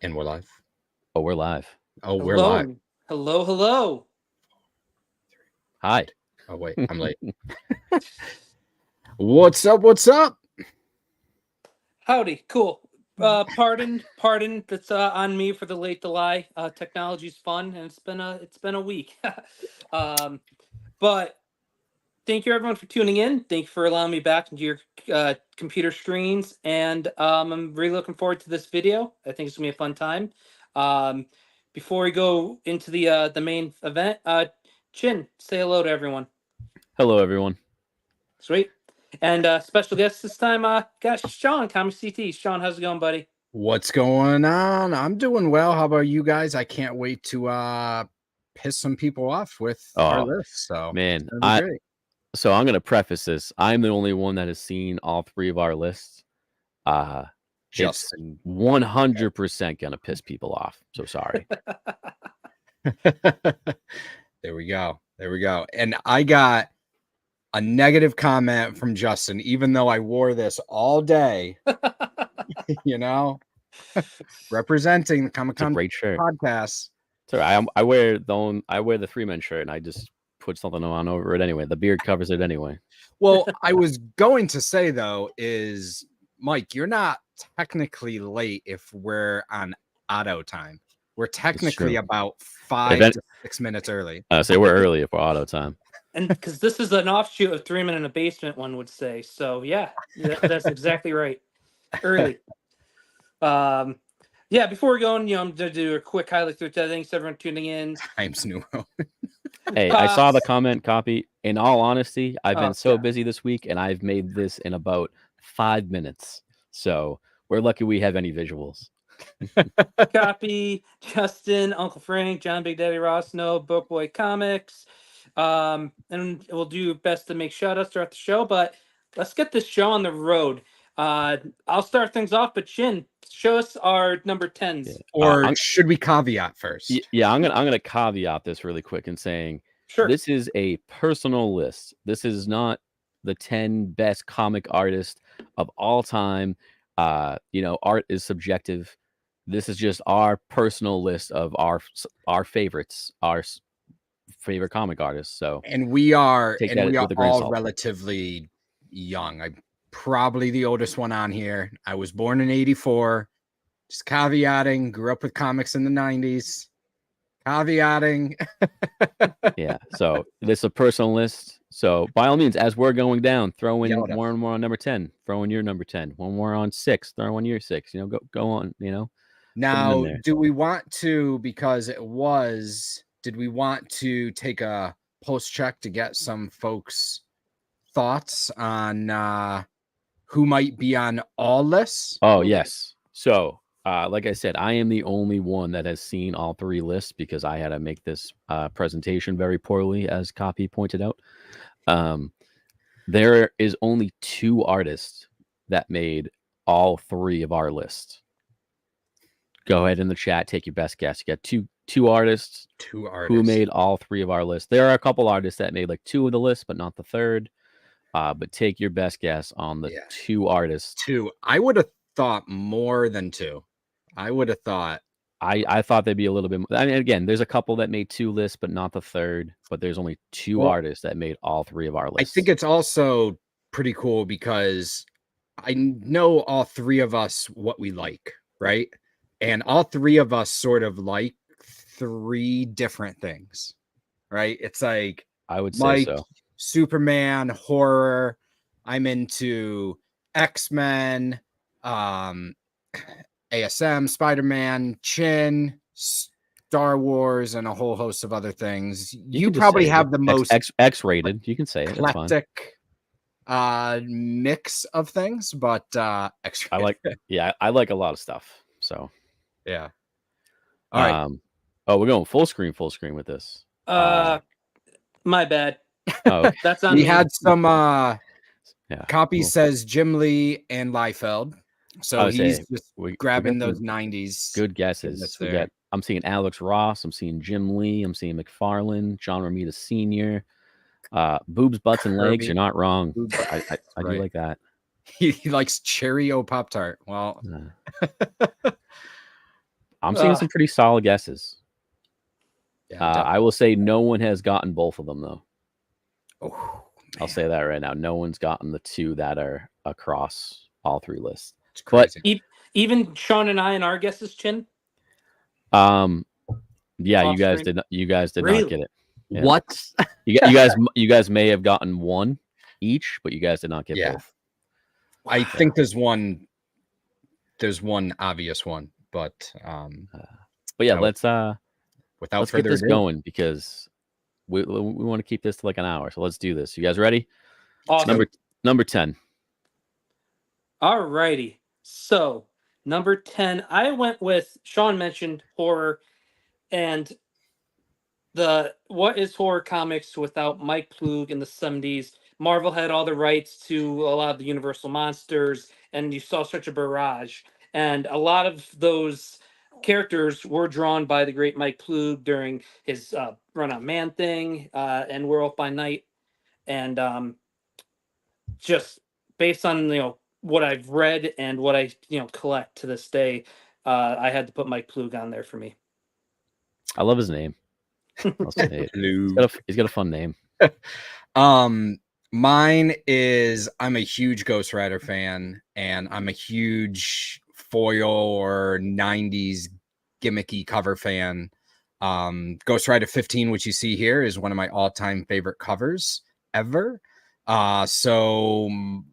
And we're live. Oh, we're live. Oh, we're live. Hello. Hi. Oh, wait, I'm late. What's up? What's up? Howdy. Cool. Pardon. That's on me for the late delay. Technology's fun, and it's been a week. But thank you everyone for tuning in. Thank you for allowing me back into your computer screens, and I'm really looking forward to this video. I think it's gonna be a fun time. Before we go into the main event, Chin, say hello to everyone. Hello, everyone. Sweet. And special guest this time, got Sean, Comic CT. Sean, how's it going, buddy? What's going on? I'm doing well. How about you guys? I can't wait to piss some people off with our list. So man, great. So I'm gonna preface this. I'm the only one that has seen all three of our lists. It's 100% gonna piss people off. So sorry. There we go. And I got a negative comment from Justin, even though I wore this all day. You know, representing the Comic-Con great shirt podcast. So I wear the 3-man shirt, and I just put something on over it anyway. The beard covers it anyway. Well, I was going to say though, is Mike, you're not technically late if we're on auto time. We're technically about 5 to 6 minutes early. So we're early if we're auto time. And because this is an offshoot of 3 Men in a Basement, one would say. So yeah, that's exactly right. Early. Yeah, before we're going, I'm going to do a quick highlight through. Thanks everyone tuning in. Times New Roman. Hey, I saw the comment copy. In all honesty, I've been so busy this week, and I've made this in about 5 minutes. So we're lucky we have any visuals. Copy, Justin, Uncle Frank, John Big Daddy Ross, No, Book Boy Comics. And we'll do best to make shout-outs throughout the show, but let's get this show on the road. I'll start things off, but Chin, show us our number 10s. Yeah. Or should we caveat first? Yeah, I'm gonna caveat this really quick and saying, sure, this is a personal list. This is not the 10 best comic artists of all time. Art is subjective. This is just our personal list of our favorites, our favorite comic artists. So, and we are all relatively young. I'm probably the oldest one on here. I was born in 84. Just caveating, grew up with comics in the 90s. Caveating. Yeah, so this is a personal list. So by all means, as we're going down, throw in more and more on number 10. Throw in your number 10. One more on 6. Throw in your 6. Go on. Now, do we want to? Because did we want to take a pulse check to get some folks' thoughts on who might be on all lists? Oh yes. So. Like I said, I am the only one that has seen all 3 lists because I had to make this presentation very poorly, as Copy pointed out. There is only 2 artists that made all 3 of our lists. Go ahead in the chat, take your best guess. You got two artists who made all 3 of our lists. There are a couple artists that made like 2 of the lists, but not the 3rd. But take your best guess on the 2 artists. 2. I would have thought more than 2. I would have thought. I thought they'd be a little bit. I mean, again, there's a couple that made 2 lists, but not the 3rd. But there's only 2 artists that made all 3 of our lists. I think it's also pretty cool because I know all 3 of us what we like, right? And all 3 of us sort of like 3 different things, right? It's like I would say so. Superman, horror. I'm into X-Men. ASM, Spider-Man, Chin, Star Wars, and a whole host of other things. You probably have the most X-rated. You can say it. Eclectic mix of things, but X-rated. I like a lot of stuff. So yeah. All right. We're going full screen with this. My bad. Oh, okay. That's on we me. had some Copy says Jim Lee and Liefeld. So he's just grabbing those 90s. Good guesses. I'm seeing Alex Ross. I'm seeing Jim Lee. I'm seeing McFarlane, John Romita Sr. Boobs, butts, and legs. You're not wrong. I do like that. He likes Cheerio Pop-Tart. Well, I'm seeing some pretty solid guesses. Yeah, I will say no one has gotten both of them though. Oh, I'll say that right now. No one's gotten the two that are across all three lists. it's crazy. But even Sean and I and our guesses, Chin. Yeah, Off you guys screen? did. You guys did Really? not get it. Yeah. What? You guys may have gotten one each, but you guys did not get both. I think there's one obvious one, but yeah, no, let's further get this ado. going because we want to keep this to like an hour. So let's do this. You guys ready? Awesome. Number 10. All righty. So number 10, I went with Sean mentioned horror, and what is horror comics without Mike Ploog in the 70s? Marvel had all the rights to a lot of the Universal monsters, and you saw such a barrage. And a lot of those characters were drawn by the great Mike Ploog during his run on Man Thing and Werewolf by Night. And just based on what I've read and what I collect to this day, I had to put Mike Ploog on there for me. I love his name. I'll say it. He's got a fun name. Mine is, I'm a huge Ghost Rider fan, and I'm a huge foil or 90s gimmicky cover fan. Ghost Rider 15, which you see here, is one of my all-time favorite covers ever. So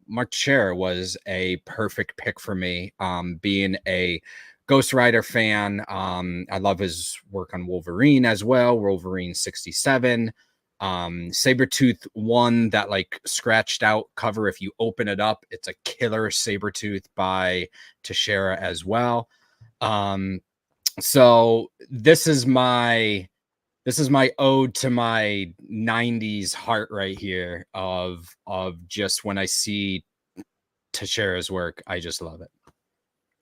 Mark Teixeira was a perfect pick for me. Being a Ghost Rider fan, I love his work on Wolverine as well. Wolverine 67. Sabretooth 1, that like scratched out cover. If you open it up, it's a killer Sabretooth by Teixeira as well. So this is my ode to my 90s heart right here of just when I see Teixeira's work, I just love it.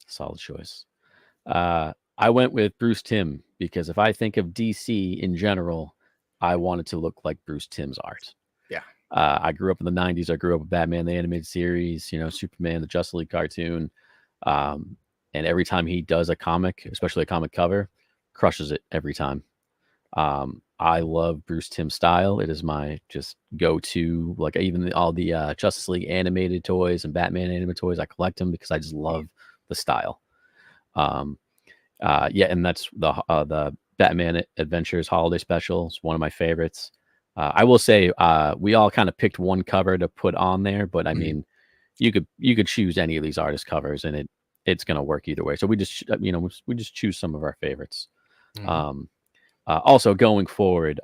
Solid choice. I went with Bruce Timm because if I think of DC in general, I wanted to look like Bruce Timm's art. Yeah. I grew up in the 90s. I grew up with Batman, the animated series, Superman, the Justice League cartoon. And every time he does a comic, especially a comic cover, crushes it every time. I love Bruce Timm's style. It is my just go-to, like even all the Justice League animated toys and Batman animated toys. I collect them because I just love the style. And that's the Batman Adventures Holiday Special. It's one of my favorites. I will say we all kind of picked one cover to put on there, but I mean, you could choose any of these artist covers, and it's going to work either way. So we just choose some of our favorites. Also going forward,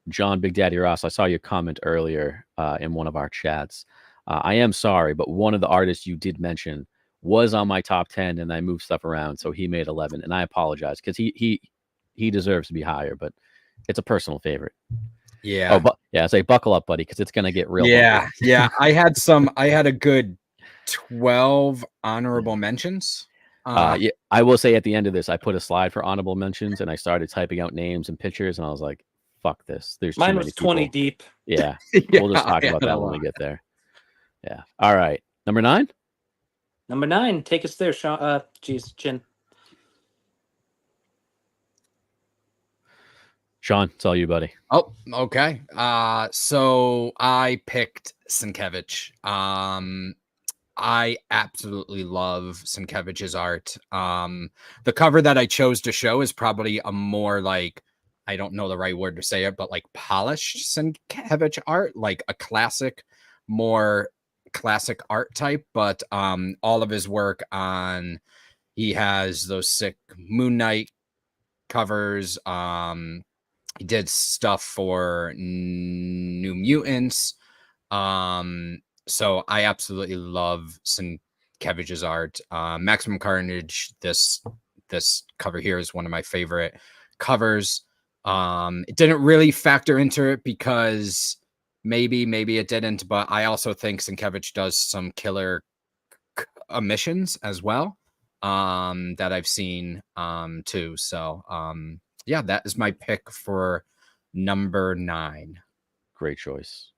John Big Daddy Ross, I saw your comment earlier in one of our chats. I am sorry, but one of the artists you did mention was on my top 10, and I moved stuff around, so he made 11, and I apologize because he deserves to be higher, but it's a personal favorite. Yeah. Oh, but yeah, I say buckle up, buddy, because it's gonna get real. Yeah, yeah. I had a good 12 honorable mentions. Yeah, I will say at the end of this, I put a slide for honorable mentions, and I started typing out names and pictures, and I was like, "Fuck this!" There's mine too was many 20 people. deep. Yeah, Yeah, we'll just talk about that when we get there. Yeah. All right. Number 9. Number 9, take us there, Sean. Chin. Sean, it's all you, buddy. Oh, okay. So I picked Sienkiewicz. I absolutely love Sienkiewicz's art. The cover that I chose to show is probably a more like, I don't know the right word to say it, but like polished Sienkiewicz art, like a more classic art type. But all of his work he has those sick Moon Knight covers. He did stuff for New Mutants. So I absolutely love Sienkiewicz's art. Maximum Carnage, this cover here is one of my favorite covers. It didn't really factor into it because maybe it didn't, but I also think Sienkiewicz does some killer omissions as well that I've seen too. So yeah, that is my pick for number 9. Great choice.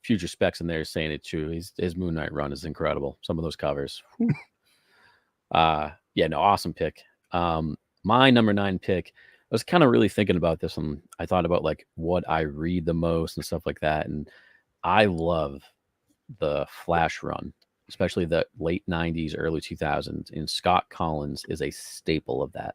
Future Specs in there is saying it too. His Moon Knight run is incredible. Some of those covers. Yeah, no, awesome pick. My number 9 pick, I was kind of really thinking about this, and I thought about like what I read the most and stuff like that. And I love the Flash run, especially the late 90s, early 2000s. And Scott Collins is a staple of that.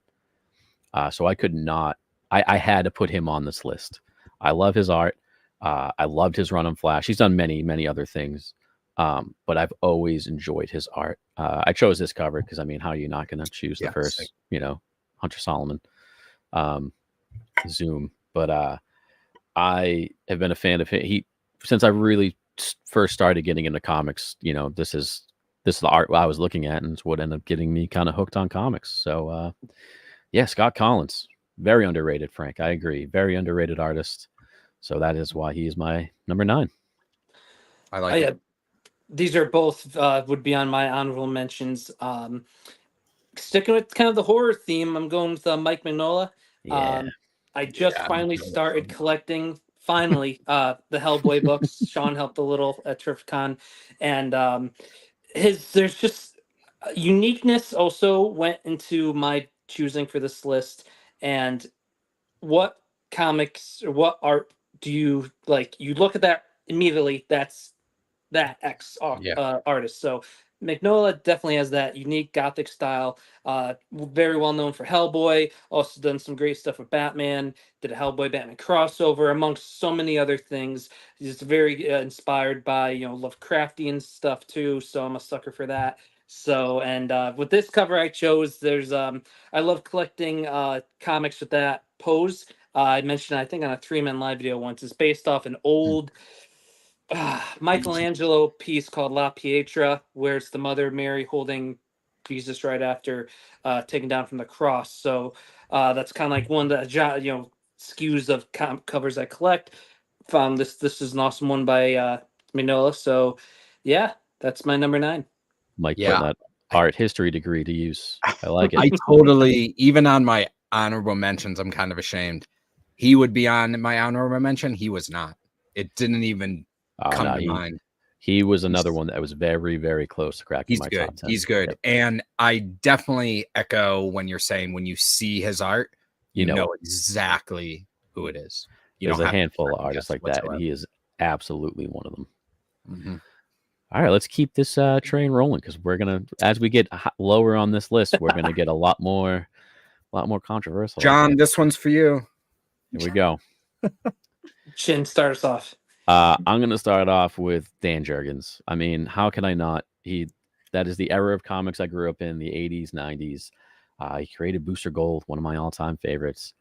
So I could not, I had to put him on this list. I love his art. I loved his run on Flash. He's done many, many other things. But I've always enjoyed his art. I chose this cover because, I mean, how are you not going to choose the first, Hunter Solomon Zoom? But I have been a fan of him. Since I really first started getting into comics, this is the art I was looking at, and it's what ended up getting me kind of hooked on comics. So, Scott Collins, very underrated, Frank. I agree. Very underrated artist. So that is why he is my number 9. I like it. These are both would be on my honorable mentions. Sticking with kind of the horror theme, I'm going with Mike Mignola. Yeah. I just finally started collecting the Hellboy books. Sean helped a little at Terrificon, and there's just uniqueness also went into my choosing for this list. And what comics or what art do you like? You look at that immediately. That's that artist. So Mignola definitely has that unique gothic style. Very well known for Hellboy. Also done some great stuff with Batman. Did a Hellboy Batman crossover, amongst so many other things. He's very inspired by Lovecraftian stuff too. So I'm a sucker for that. So, and with this cover I chose, there's I love collecting comics with that pose. I mentioned, I think, on a 3-Man Live video once. It's based off an old Michelangelo piece called La Pietra, where it's the Mother Mary holding Jesus right after taken down from the cross. So that's kind of like one of the skews of covers I collect. Found this is an awesome one by Mignola. So yeah, that's my number 9. Mike put that art history degree to use. I like it. I totally, even on my honorable mentions, I'm kind of ashamed. He would be on my honorable mention. He was not. It didn't even come to mind. He was another one that was very, very close to cracking my top 10. He's good. Yep. And I definitely echo when you're saying when you see his art, you know exactly who it is. There's a handful of artists like that, and he is absolutely one of them. Mm-hmm. All right, let's keep this train rolling, because we're gonna, as we get lower on this list, we're gonna get a lot more controversial. John, this one's for you. Here we go. Chin, start us off. I'm gonna start off with Dan Jurgens. I mean, how can I not? That is the era of comics I grew up in, the 80s, 90s. He created Booster Gold, one of my all-time favorites.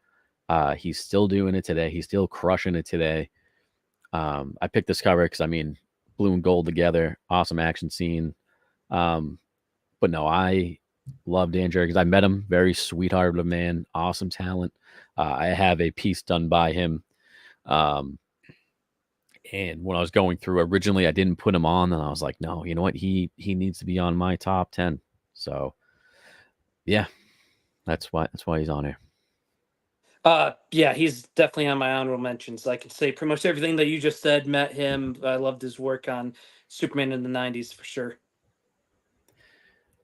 He's still doing it today. He's still crushing it today. I picked this cover because, I mean, blue and gold together, awesome action scene. But no, I love Dan Jurgens. I met him, very sweetheart of a man, awesome talent. I have a piece done by him. And when I was going through, originally I didn't put him on, and I was like, no, you know what? He needs to be on my top 10. So yeah, that's why he's on here. Yeah, he's definitely on my honorable mentions. I can say pretty much everything that you just said. Met him. I loved his work on Superman in the 90s for sure.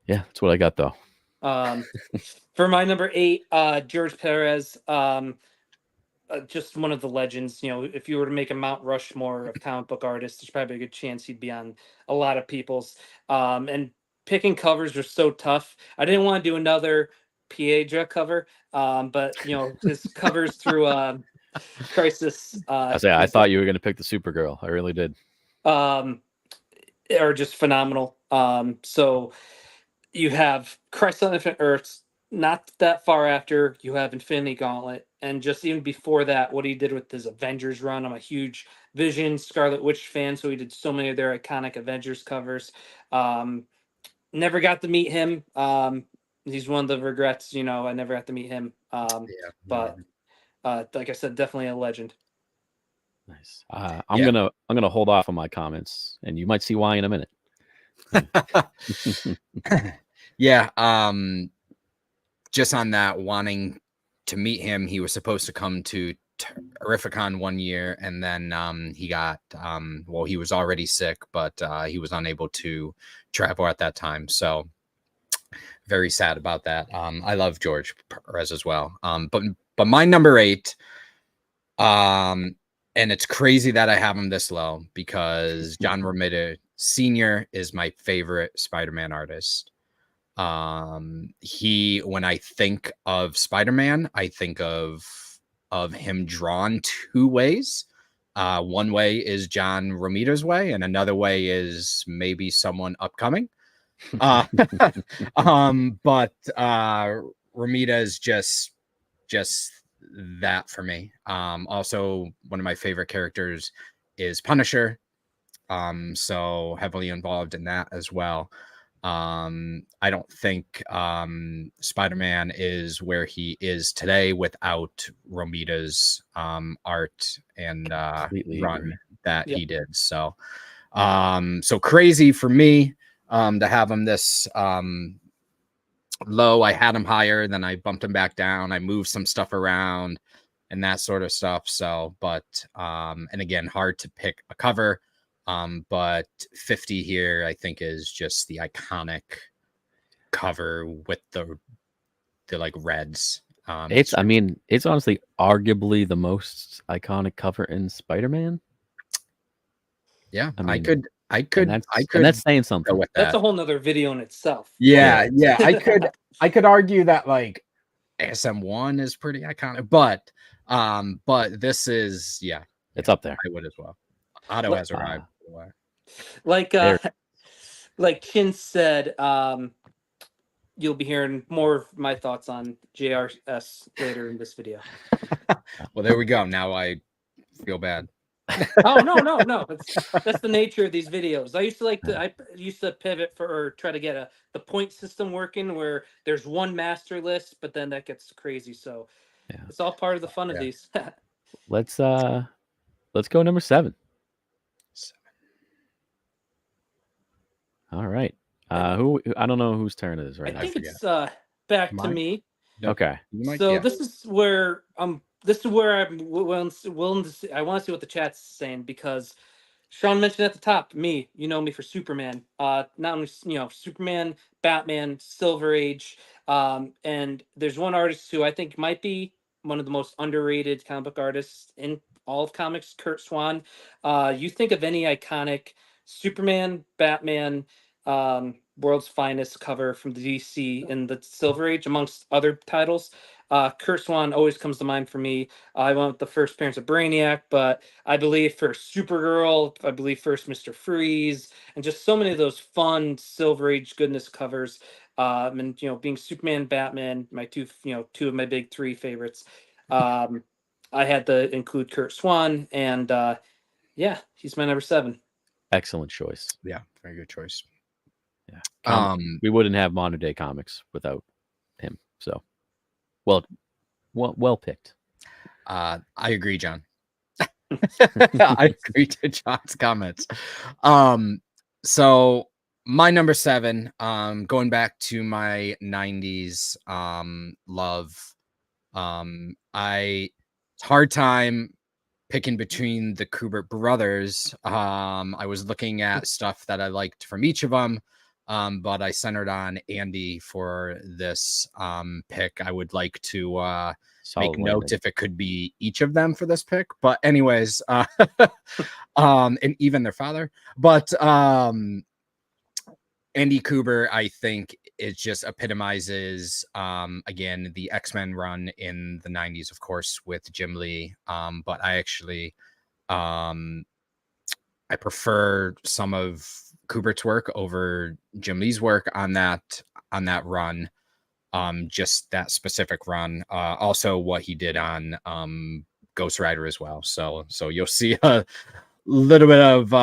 Yeah, that's what I got though. For my number 8, George Perez. Just one of the legends. If you were to make a Mount Rushmore of comic book artists, there's probably a good chance he'd be on a lot of people's. And picking covers was so tough. I didn't want to do another Piedra cover, but his covers through Crisis. I thought you were going to pick the Supergirl. I really did. Are just phenomenal. So you have Crisis on Infinite Earths. Not that far after, you have Infinity Gauntlet, and just even before that, what he did with his Avengers run. I'm a huge Vision, Scarlet Witch fan, so he did so many of their iconic Avengers covers. Never got to meet him. He's one of the regrets, I never got to meet him. But like I said, definitely a legend. Nice. I'm gonna hold off on my comments, and you might see why in a minute. Yeah. Just on that, wanting to meet him, he was supposed to come to Terrificon one year, and then he got he was already sick, but he was unable to travel at that time. So very sad about that. I love George Perez as well. But my number 8, and it's crazy that I have him this low because John Romita Sr. is my favorite Spider-Man artist. When I think of Spider-Man, I think of him drawn 2 ways. One way is John Romita's way, and another way is maybe someone upcoming. But Romita is just that for me. Also, one of my favorite characters is Punisher. So heavily involved in that as well. I don't think Spider-Man is where he is today without Romita's art and run that he did. So so crazy for me to have him this low. I had him higher, then I bumped him back down. I moved some stuff around and that sort of stuff. So, but and again, hard to pick a cover. But 50 here, I think, is just the iconic cover with the like reds. It's honestly arguably the most iconic cover in Spider-Man. Yeah, I could, and that's saying something. With that's a whole nother video in itself. Yeah, I could argue that like SM1 is pretty iconic, but this is it's up there. I would as well. Otto has arrived. Like Chin said, you'll be hearing more of my thoughts on JRS later in this video. Well, there we go. Now I feel bad. Oh no. That's the nature of these videos. I used to pivot or try to get the point system working where there's one master list, but then that gets crazy. So it's all part of the fun of these. Let's go number 7. All right. Who I don't know whose turn it is right now. I think it's back to me. Okay. So this is where I'm willing to see. I want to see what the chat's saying because Sean mentioned at the top, you know me for Superman. Not only Superman, Batman, Silver Age, and there's one artist who I think might be one of the most underrated comic book artists in all of comics, Curt Swan. You think of any iconic Superman, Batman, World's Finest cover from the DC in the Silver Age, amongst other titles. Curt Swan always comes to mind for me. I went with the first appearance of Brainiac, but I believe first Supergirl, I believe first Mr. Freeze, and just so many of those fun Silver Age goodness covers. And being Superman, Batman, my two of my big 3 favorites. I had to include Curt Swan, and he's my number 7. Excellent choice. Yeah, very good choice. Yeah. We wouldn't have modern day comics without him. So, well picked. I agree, John. I agree to John's comments. So my number 7, going back to my 90s love. Hard time picking between the Kubert brothers. I was looking at stuff that I liked from each of them, but I centered on Andy for this pick. I would like to make note if it could be each of them for this pick. But anyways, and even their father. But Andy Kubert, I think it just epitomizes, again, the X-Men run in the 90s, of course, with Jim Lee. But I actually, I prefer some of Kubert's work over Jim Lee's work on that run. Just that specific run. Also what he did on Ghost Rider as well. So you'll see a little bit of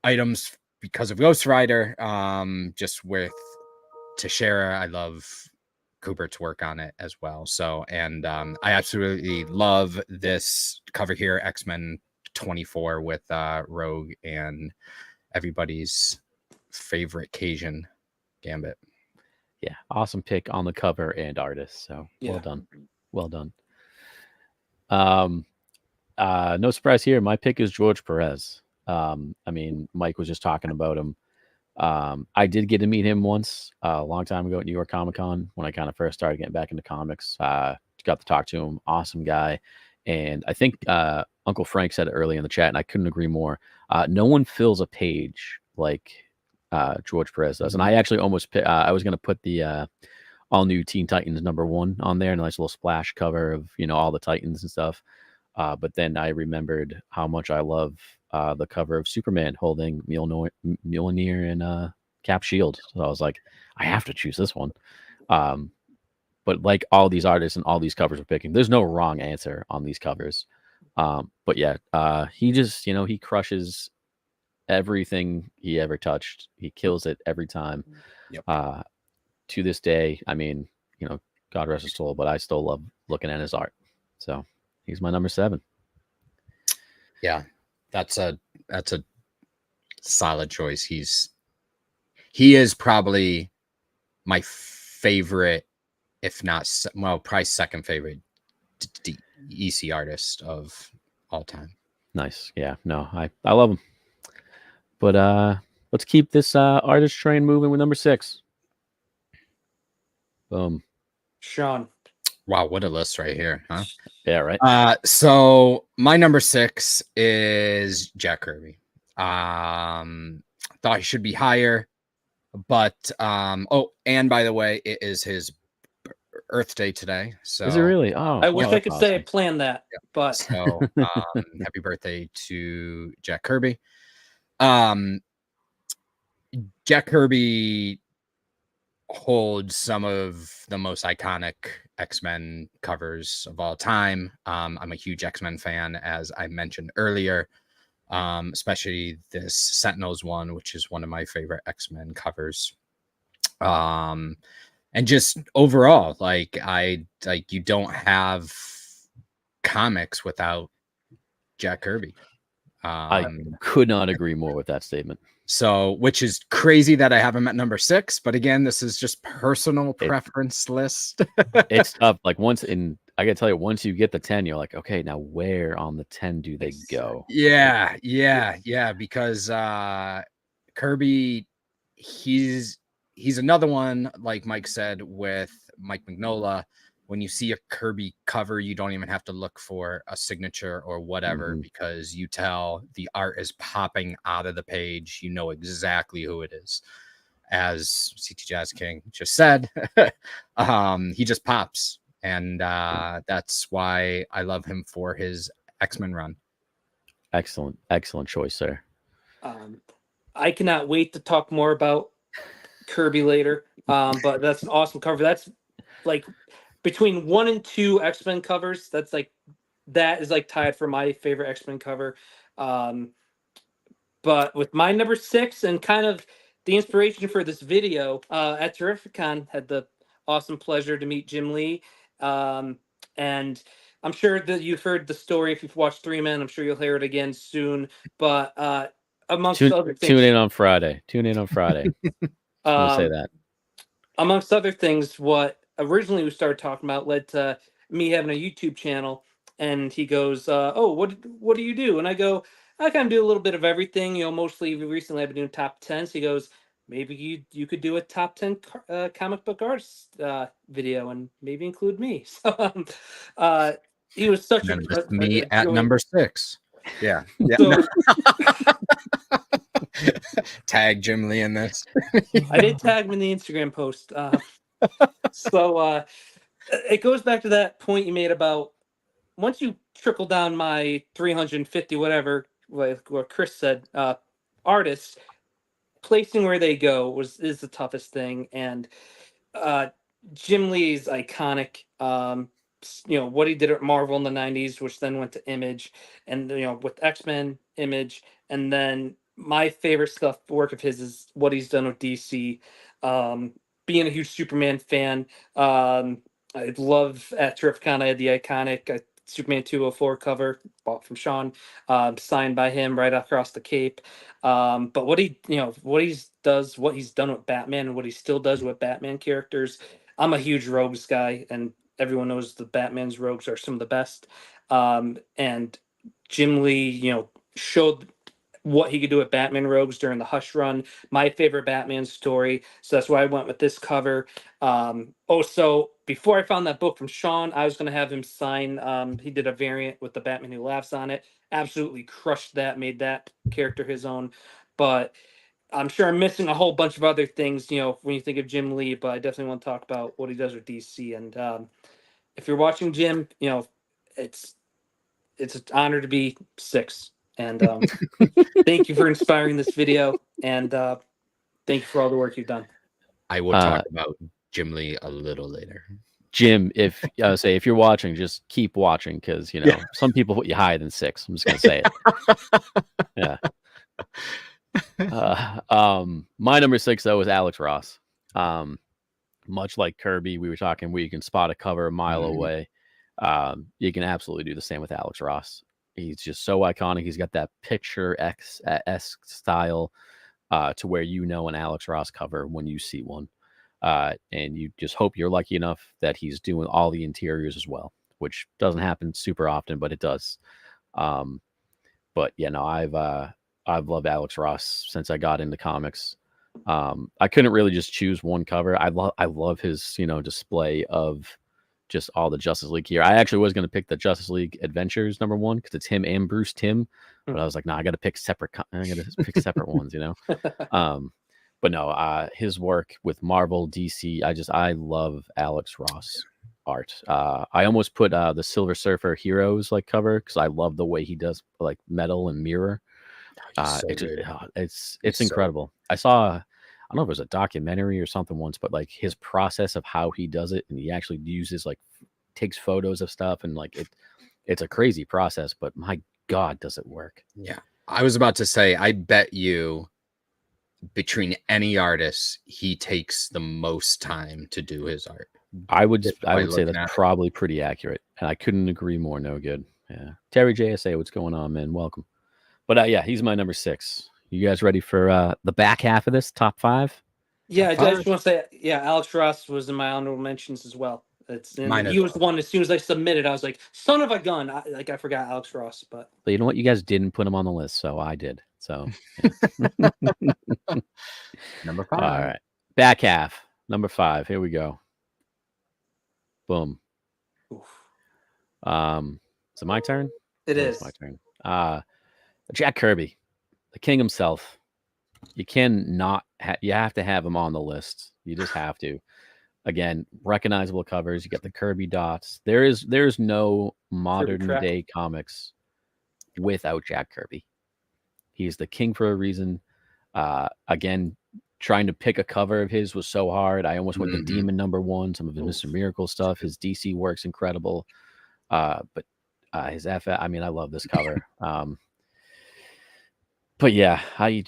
items because of Ghost Rider, just with Teixeira. I love Kubert's work on it as well. So, and I absolutely love this cover here, X-Men 24 with Rogue and everybody's favorite Cajun Gambit. Yeah, awesome pick on the cover and artist. So well done. No surprise here. My pick is George Perez. I mean, Mike was just talking about him. I did get to meet him once a long time ago at New York Comic Con when I kind of first started getting back into comics. Got to talk to him. Awesome guy. And I think Uncle Frank said it early in the chat, and I couldn't agree more. No one fills a page like George Perez does. And I actually almost I was going to put the all new Teen Titans #1 on there, and a nice little splash cover of all the Titans and stuff. But then I remembered how much I love the cover of Superman holding Mjolnir and Cap Shield. So I was like, I have to choose this one. But like all these artists and all these covers we're picking, there's no wrong answer on these covers. But yeah, he just, he crushes everything he ever touched. He kills it every time. Yep. To this day, I mean, God rest his soul, but I still love looking at his art. So he's my number 7. Yeah, that's a solid choice. He is probably my favorite, if not probably second favorite EC artist of all time. Nice. Yeah, no, I love him. But let's keep this artist train moving with number 6. Boom. Sean. Wow, what a list right here, huh? Yeah, right. So my number 6 is Jack Kirby. Thought he should be higher, but and by the way, it is his Earth Day today. So is it really? Oh, I wish I could say I planned that, but so happy birthday to Jack Kirby. Jack Kirby holds some of the most iconic X-Men covers of all time. I'm a huge X-Men fan, as I mentioned earlier, especially this Sentinels one, which is one of my favorite X-Men covers. And just overall, you don't have comics without Jack Kirby. I could not agree more with that statement. So, which is crazy that I have him at number 6, but again, this is just personal preference list. It's tough. Like I gotta tell you, once you get the 10, you're like, okay, now where on the 10 do they go? Yeah, because Kirby, he's another one, like Mike said, with Mike Mignola. When you see a Kirby cover, you don't even have to look for a signature or whatever, because you tell the art is popping out of the page. You know exactly who it is. As CT Jazz King just said, he just pops. And that's why I love him for his X-Men run. Excellent choice, sir. I cannot wait to talk more about Kirby later. But that's an awesome cover. That's like between 1 and 2 X-Men covers, that is tied for my favorite X-Men cover. But with my number 6 and kind of the inspiration for this video, at Terrificon, had the awesome pleasure to meet Jim Lee. And I'm sure that you've heard the story. If you've watched 3 Men, I'm sure you'll hear it again soon. But amongst other things, tune in on Friday. Say that. Amongst other things, what originally we started talking about led to me having a YouTube channel. And he goes, "Oh, what do you do?" And I go, "I kind of do a little bit of everything. Mostly recently I've been doing top 10s." He goes, "Maybe you could do a top 10 comic book artist video and maybe include me." So he was such me at number 6. Yeah. So, tag Jim Lee in this. I did tag him in the Instagram post. So it goes back to that point you made about once you trickle down my 350 whatever, like what Chris said, artists, placing where they go is the toughest thing. And Jim Lee's iconic. What he did at Marvel in the 90s, which then went to Image, and with X-Men, Image, and then my favorite work of his is what he's done with DC. Being a huge Superman fan, I love at Terrificon I had the iconic Superman 204 cover bought from Sean, signed by him right across the cape. But what he's done with Batman and what he still does with Batman characters. I'm a huge Rogues guy, and everyone knows the Batman's Rogues are some of the best. And Jim Lee, showed what he could do at Batman Rogues during the Hush run. My favorite Batman story. So that's why I went with this cover. So before I found that book from Sean, I was going to have him sign. He did a variant with the Batman Who Laughs on it. Absolutely crushed that, made that character his own. But I'm sure I'm missing a whole bunch of other things, when you think of Jim Lee, but I definitely want to talk about what he does with DC. And if you're watching Jim, it's an honor to be 6. And thank you for inspiring this video. And thank you for all the work you've done. I will talk about Jim Lee a little later. Jim, if you're watching, just keep watching because some people put you higher than 6. I'm just gonna say it. Yeah. My number 6 though is Alex Ross. Much like Kirby, we were talking where you can spot a cover a mile away. You can absolutely do the same with Alex Ross. He's just so iconic. He's got that picture-esque style to where an Alex Ross cover when you see one. And you just hope you're lucky enough that he's doing all the interiors as well, which doesn't happen super often, but it does. But yeah, no, I've loved Alex Ross since I got into comics. I couldn't really just choose one cover. I love his display of just all the Justice League here. I actually was going to pick the Justice League Adventures #1 because it's him and Bruce Timm, but I was like, no, I got to pick separate. I got to pick separate ones, But no, his work with Marvel, DC, I love Alex Ross art. I almost put the Silver Surfer Heroes cover because I love the way he does metal and mirror. It's incredible. I saw, I don't know if it was a documentary or something once, but his process of how he does it, and he actually uses takes photos of stuff, and it's a crazy process, but my God, does it work? Yeah, I was about to say, I bet you between any artist, he takes the most time to do his art. I would say that's probably pretty accurate, and I couldn't agree more. No good. Yeah, Terry JSA, what's going on, man? Welcome. But yeah, he's my number 6. You guys ready for the back half of this top 5? Yeah, I just want to say, Alex Ross was in my honorable mentions as well. He was one. As soon as I submitted, I was like, "Son of a gun!" I forgot Alex Ross, but you know what? You guys didn't put him on the list, so I did. So number 5. All right, back half, number 5. Here we go. Boom. Oof. Is it my turn? It is my turn. Jack Kirby, the king himself. You have to have him on the list. You just have to. Again, recognizable covers. You get the Kirby dots. There's no modern day comics without Jack Kirby. He's the king for a reason. Again, trying to pick a cover of his was so hard. I almost went the Demon #1. Some of his Mr. Miracle stuff. His DC work's incredible. But his FF. I mean, I love this cover. But yeah, you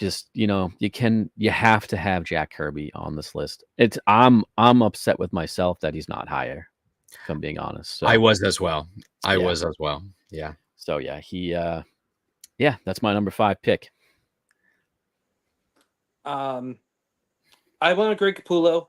have to have Jack Kirby on this list. I'm upset with myself that he's not higher, if I'm being honest. So, I was as well. Yeah. So yeah, that's my number 5 pick. I went with Greg Capullo.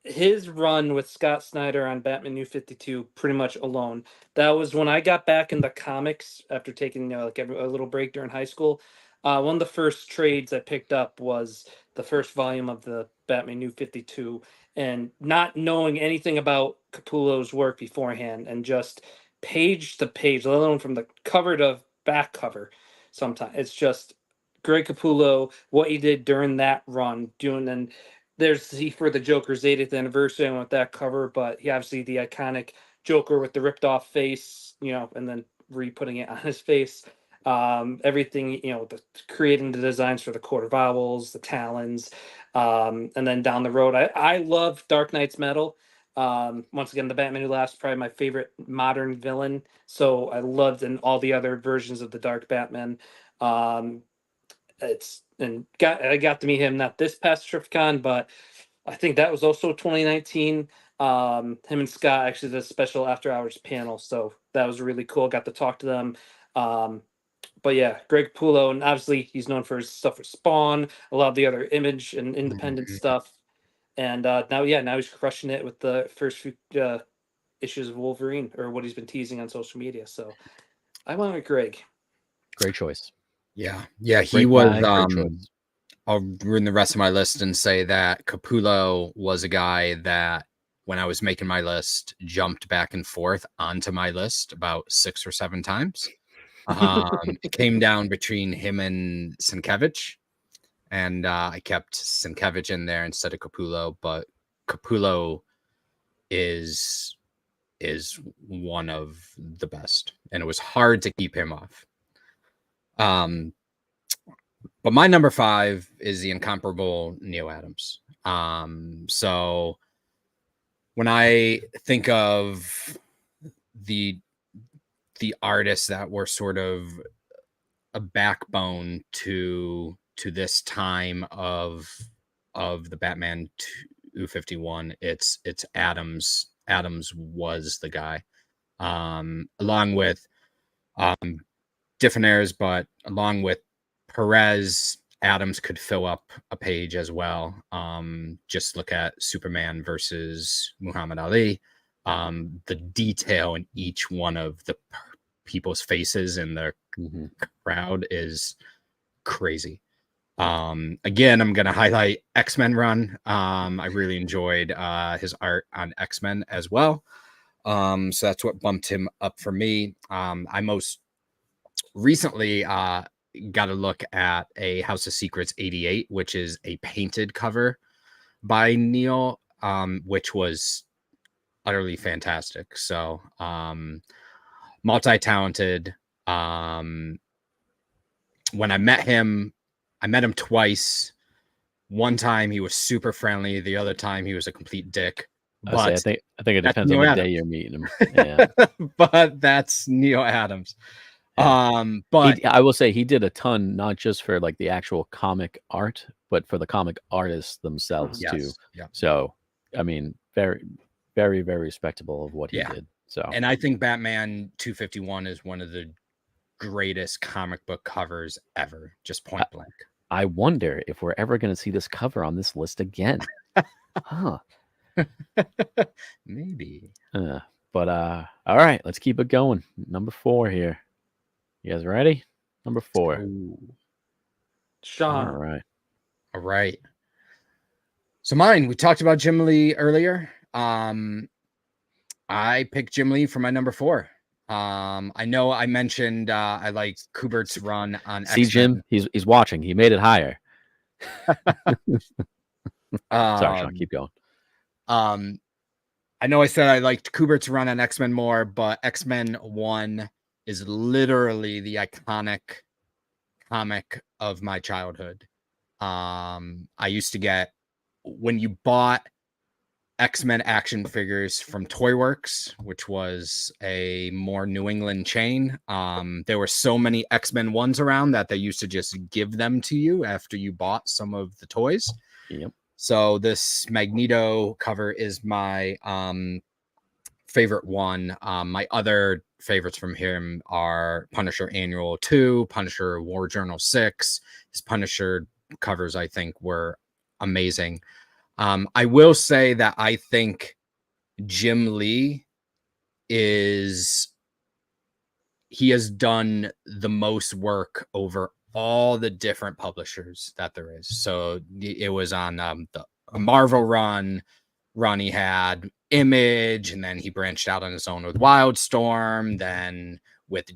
His run with Scott Snyder on Batman New 52 pretty much alone. That was when I got back in the comics after taking a little break during high school. One of the first trades I picked up was the first volume of the Batman New 52, and not knowing anything about Capullo's work beforehand, and just page to page, let alone from the cover to back cover. Sometimes it's just Greg Capullo, what he did during that run, and there's for the Joker's 80th anniversary. I went with that cover, but he obviously the iconic Joker with the ripped off face, and then re-putting it on his face. Everything, creating the designs for the Court of Owls, the Talons, and then down the road, I love Dark Knight's Metal. Once again, the Batman Who Laughs, probably my favorite modern villain. So I loved in all the other versions of the Dark Batman. I got to meet him not this past TriffCon, but I think that was also 2019. Him and Scott actually did a special after hours panel, so that was really cool. Got to talk to them. But yeah, Greg Capullo, and obviously he's known for his stuff with Spawn, a lot of the other Image and independent stuff. And now he's crushing it with the first few issues of Wolverine, or what he's been teasing on social media. So I went with Greg. Great choice. Yeah. Yeah. He Great was, guy, great choice. I'll ruin the rest of my list and say that Capullo was a guy that when I was making my list, jumped back and forth onto my list about 6 or 7 times. It came down between him and Sienkiewicz, and I kept Sienkiewicz in there instead of Capullo, but Capullo is one of the best, and it was hard to keep him off. But my number 5 is the incomparable Neal Adams. So when I think of the artists that were sort of a backbone to this time of the Batman 251, it's Adams. Adams was the guy, along with different eras, but along with Perez, Adams could fill up a page as well. Just look at Superman versus Muhammad Ali. The detail in each one of the people's faces in the crowd is crazy. Again, I'm going to highlight X-Men run. I really enjoyed his art on X-Men as well. So that's what bumped him up for me. I most recently got to look at a House of Secrets 88, which is a painted cover by Neal, which was utterly fantastic. So multi-talented. When I met him twice. One time he was super friendly. The other time he was a complete dick. But I think it depends on the day you're meeting him. Yeah. But that's Neal Adams. But I will say he did a ton, not just for like the actual comic art, but for the comic artists themselves too. Yeah. So, I mean, very, very, very respectable of what he did. So, and I think Batman 251 is one of the greatest comic book covers ever. Just point blank. I wonder if we're ever going to see this cover on this list again. Huh. Maybe. But all right, let's keep it going. Number 4 here. You guys ready? Number 4. Ooh. Sean. All right. So mine, we talked about Jim Lee earlier. I picked Jim Lee for my number 4. I know I mentioned I like Kubert's run on See, X-Men. Jim, he's watching. He made it higher. Sorry, Sean, keep going. I know I said I liked Kubert's run on X-Men more, but X-Men 1 is literally the iconic comic of my childhood. I used to get, when you bought X-Men action figures from Toyworks, which was a more New England chain, there were so many X-Men ones around that they used to just give them to you after you bought some of the toys. Yep. So this Magneto cover is my favorite one. My other favorites from him are Punisher Annual 2, Punisher War Journal 6. His Punisher covers, I think, were amazing. I will say that I think Jim Lee has done the most work over all the different publishers that there is. So it was on the Marvel run he had, Image, and then he branched out on his own with Wildstorm, then with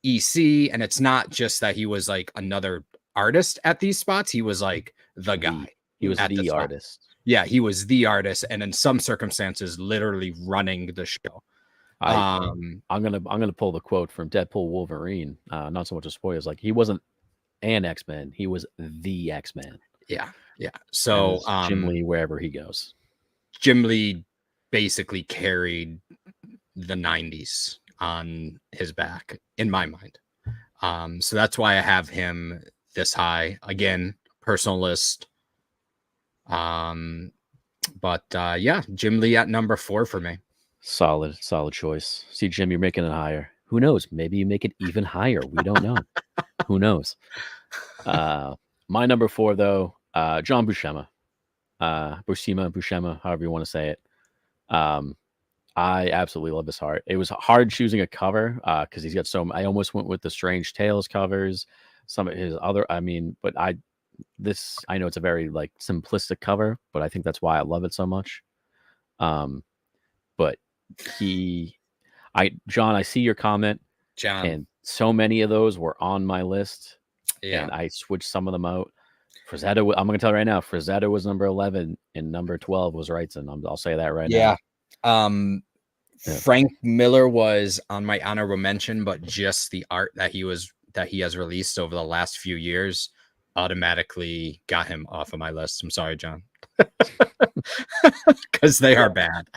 EC. And it's not just that he was like another artist at these spots. He was like the guy. He was the artist. Yeah, he was the artist, and in some circumstances, literally running the show. I'm gonna pull the quote from Deadpool Wolverine. Not so much a spoiler. Like, he wasn't an X-Men, he was the X-Man. Yeah. So Jim Lee wherever he goes. Jim Lee basically carried the 90s on his back, in my mind. So that's why I have him this high. Again, personal list. But Jim Lee at number 4 for me. Solid choice. See, Jim, you're making it higher. Who knows? Maybe you make it even higher. We don't know. Who knows? My number 4, though, John Buscema. Buscema, however you want to say it. I absolutely love this art. It was hard choosing a cover because he's got I almost went with the Strange Tales covers. Some of his other, but I know it's a very like simplistic cover, but I think that's why I love it so much. But John, I see your comment, John, and so many of those were on my list. Yeah, and I switched some of them out. Frazetta, I'm going to tell you right now, Frazetta was number 11 and number 12 was Wrightson. I'll say that right now. Yeah. Frank Miller was on my honorable mention, but just the art that he has released over the last few years automatically got him off of my list. I'm sorry, John, because they are bad.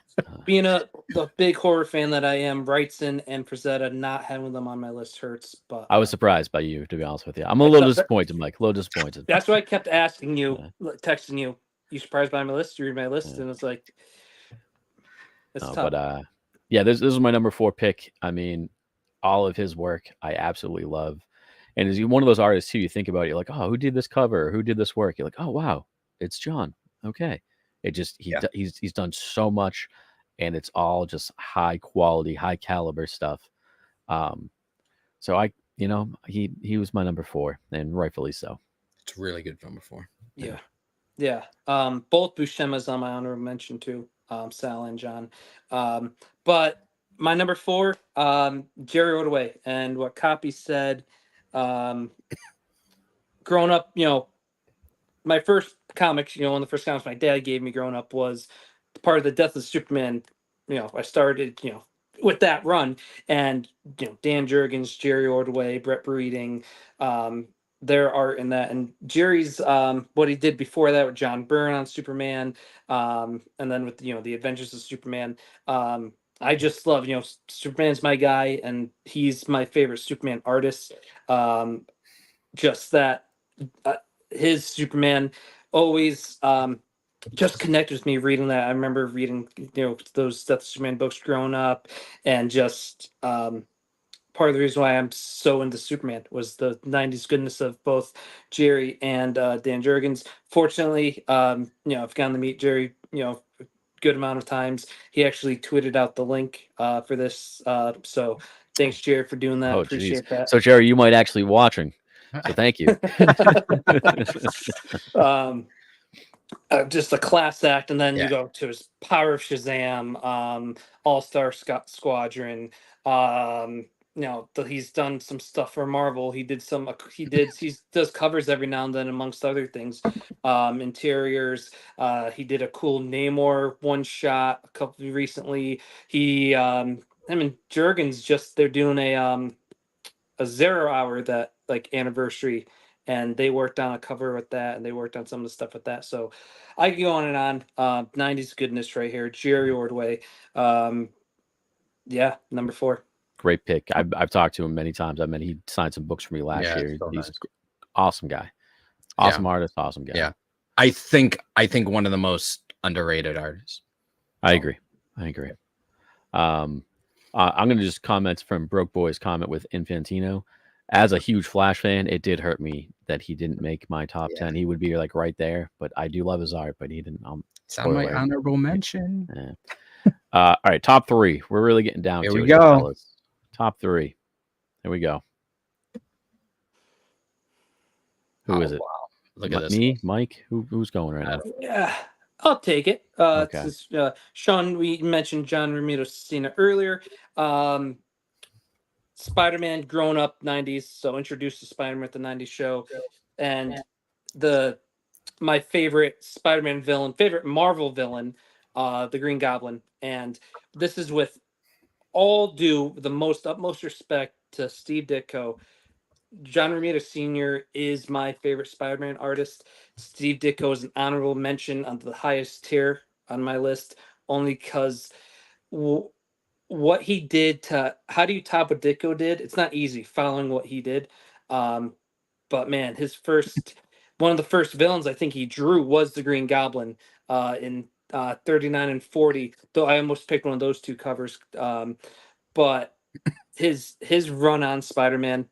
Being the big horror fan that I am, Wrightson and Frazetta, not having them on my list hurts. But I was surprised by you, to be honest with you. I'm a little disappointed, Mike. A little disappointed. That's why I kept asking you, texting you. You surprised by my list? You read my list, and it's like, it's tough. But this is my number 4 pick. I mean, all of his work I absolutely love, and is one of those artists too. You think about it, you're like, oh, who did this cover? Who did this work? You're like, oh wow, it's John. Okay, it just he's done so much, and it's all just high quality, high caliber stuff. So he was my number 4, and rightfully so. It's really good number 4. Yeah. Both Buscema's on my honorable mention too, Sal and John. But my number 4, Jerry Ordway, and what Copy said. Growing up, my first comics, one of the first comics my dad gave me growing up was part of the Death of Superman. I started, with that run, and Dan Jurgens, Jerry Ordway, Brett Breeding, their art in that, and Jerry's what he did before that with John Byrne on Superman, and then with the Adventures of Superman. I just love, Superman's my guy, and he's my favorite Superman artist. Just that his Superman always just connected with me reading that. I remember reading, those Death of Superman books growing up, and just part of the reason why I'm so into Superman was the 90s goodness of both Jerry and Dan Jurgens. Fortunately, I've gotten to meet Jerry, a good amount of times. He actually tweeted out the link for this. So thanks, Jerry, for doing that. Appreciate that. So, Jerry, you might actually be watching. So thank you. Just a class act, and then you go to his Power of Shazam, All-Star Squadron. He's done some stuff for Marvel. He does covers every now and then, amongst other things. Interiors. He did a cool Namor one shot a couple recently. Jurgens they're doing a 0 hour that like anniversary, and they worked on a cover with that, and they worked on some of the stuff with that. So I can go on and on. 90s goodness right here. Jerry Ordway. Number 4. Great pick. I've talked to him many times. I mean, he signed some books for me last year. So he's awesome guy. Awesome artist, awesome guy. Yeah. I think one of the most underrated artists. I agree. I'm going to just comment from Broke Boy's comment with Infantino. As a huge Flash fan, it did hurt me that he didn't make my top 10. He would be like right there, but I do love his art, but he didn't. It's on my honorable mention. Yeah. All right, top 3. We're really getting down to it. Here we go. Top 3. Here we go. Who is it? Wow. Look at this. Me, Mike? Who's going right now? Yeah, I'll take it. Okay. Sean, we mentioned John Romita Cena earlier. Spider-Man, grown up 90s, so introduced to Spider-Man at the 90s show, and my favorite Spider-Man villain, favorite Marvel villain, the Green Goblin. And this is with all due the utmost respect to Steve Ditko. John Romita Sr. is my favorite Spider-Man artist. Steve Ditko is an honorable mention on the highest tier on my list, only because what he did how do you top what Ditko did? It's not easy following what he did. But man, one of the first villains I think he drew was the Green Goblin in 39 and 40, though I almost picked one of those 2 covers. But his run on Spider-Man,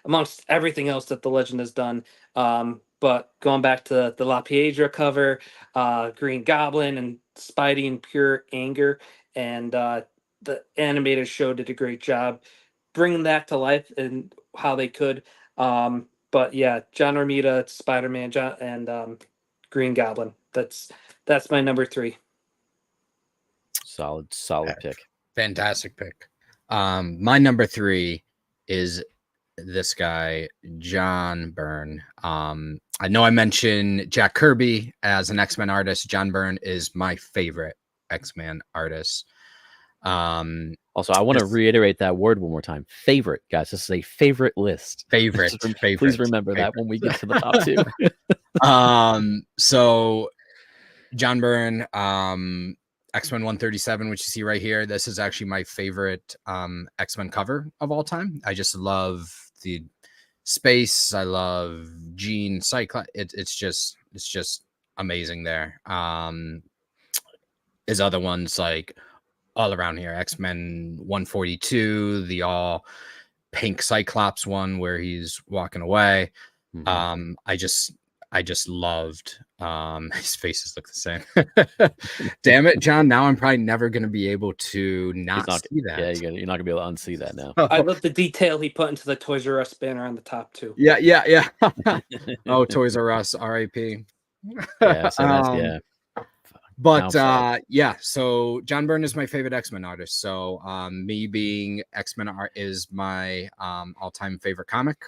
amongst everything else that the Legend has done, but going back to the La Piedra cover, Green Goblin and Spidey in pure anger, and the animated show did a great job bringing that to life and how they could. But yeah, John Romita, Spider-Man, John, and Green Goblin. That's my number 3. Solid pick. Fantastic pick. My number 3 is this guy, John Byrne. I know I mentioned Jack Kirby as an X-Men artist. John Byrne is my favorite X-Men artist. Also, I want to reiterate that word one more time. Favorite, guys. This is a favorite list. Favorite. Please remember that when we get to the top 2. So John Byrne, X-Men 137, which you see right here. This is actually my favorite X-Men cover of all time. I just love the space. I love Jean, Cyclops. It's just amazing there. His other ones like all around here, X-Men 142, the all pink Cyclops one where he's walking away. Mm-hmm. I just loved his faces look the same. Damn it, John. Now I'm probably never going to be able to not see that. Yeah, you're not going to be able to unsee that now. I love the detail he put into the Toys R Us banner on the top too. Yeah. Oh, Toys R Us, R.I.P. Yeah, so that's, But yeah, so John Byrne is my favorite X-Men artist. So me being X-Men art is my all-time favorite comic.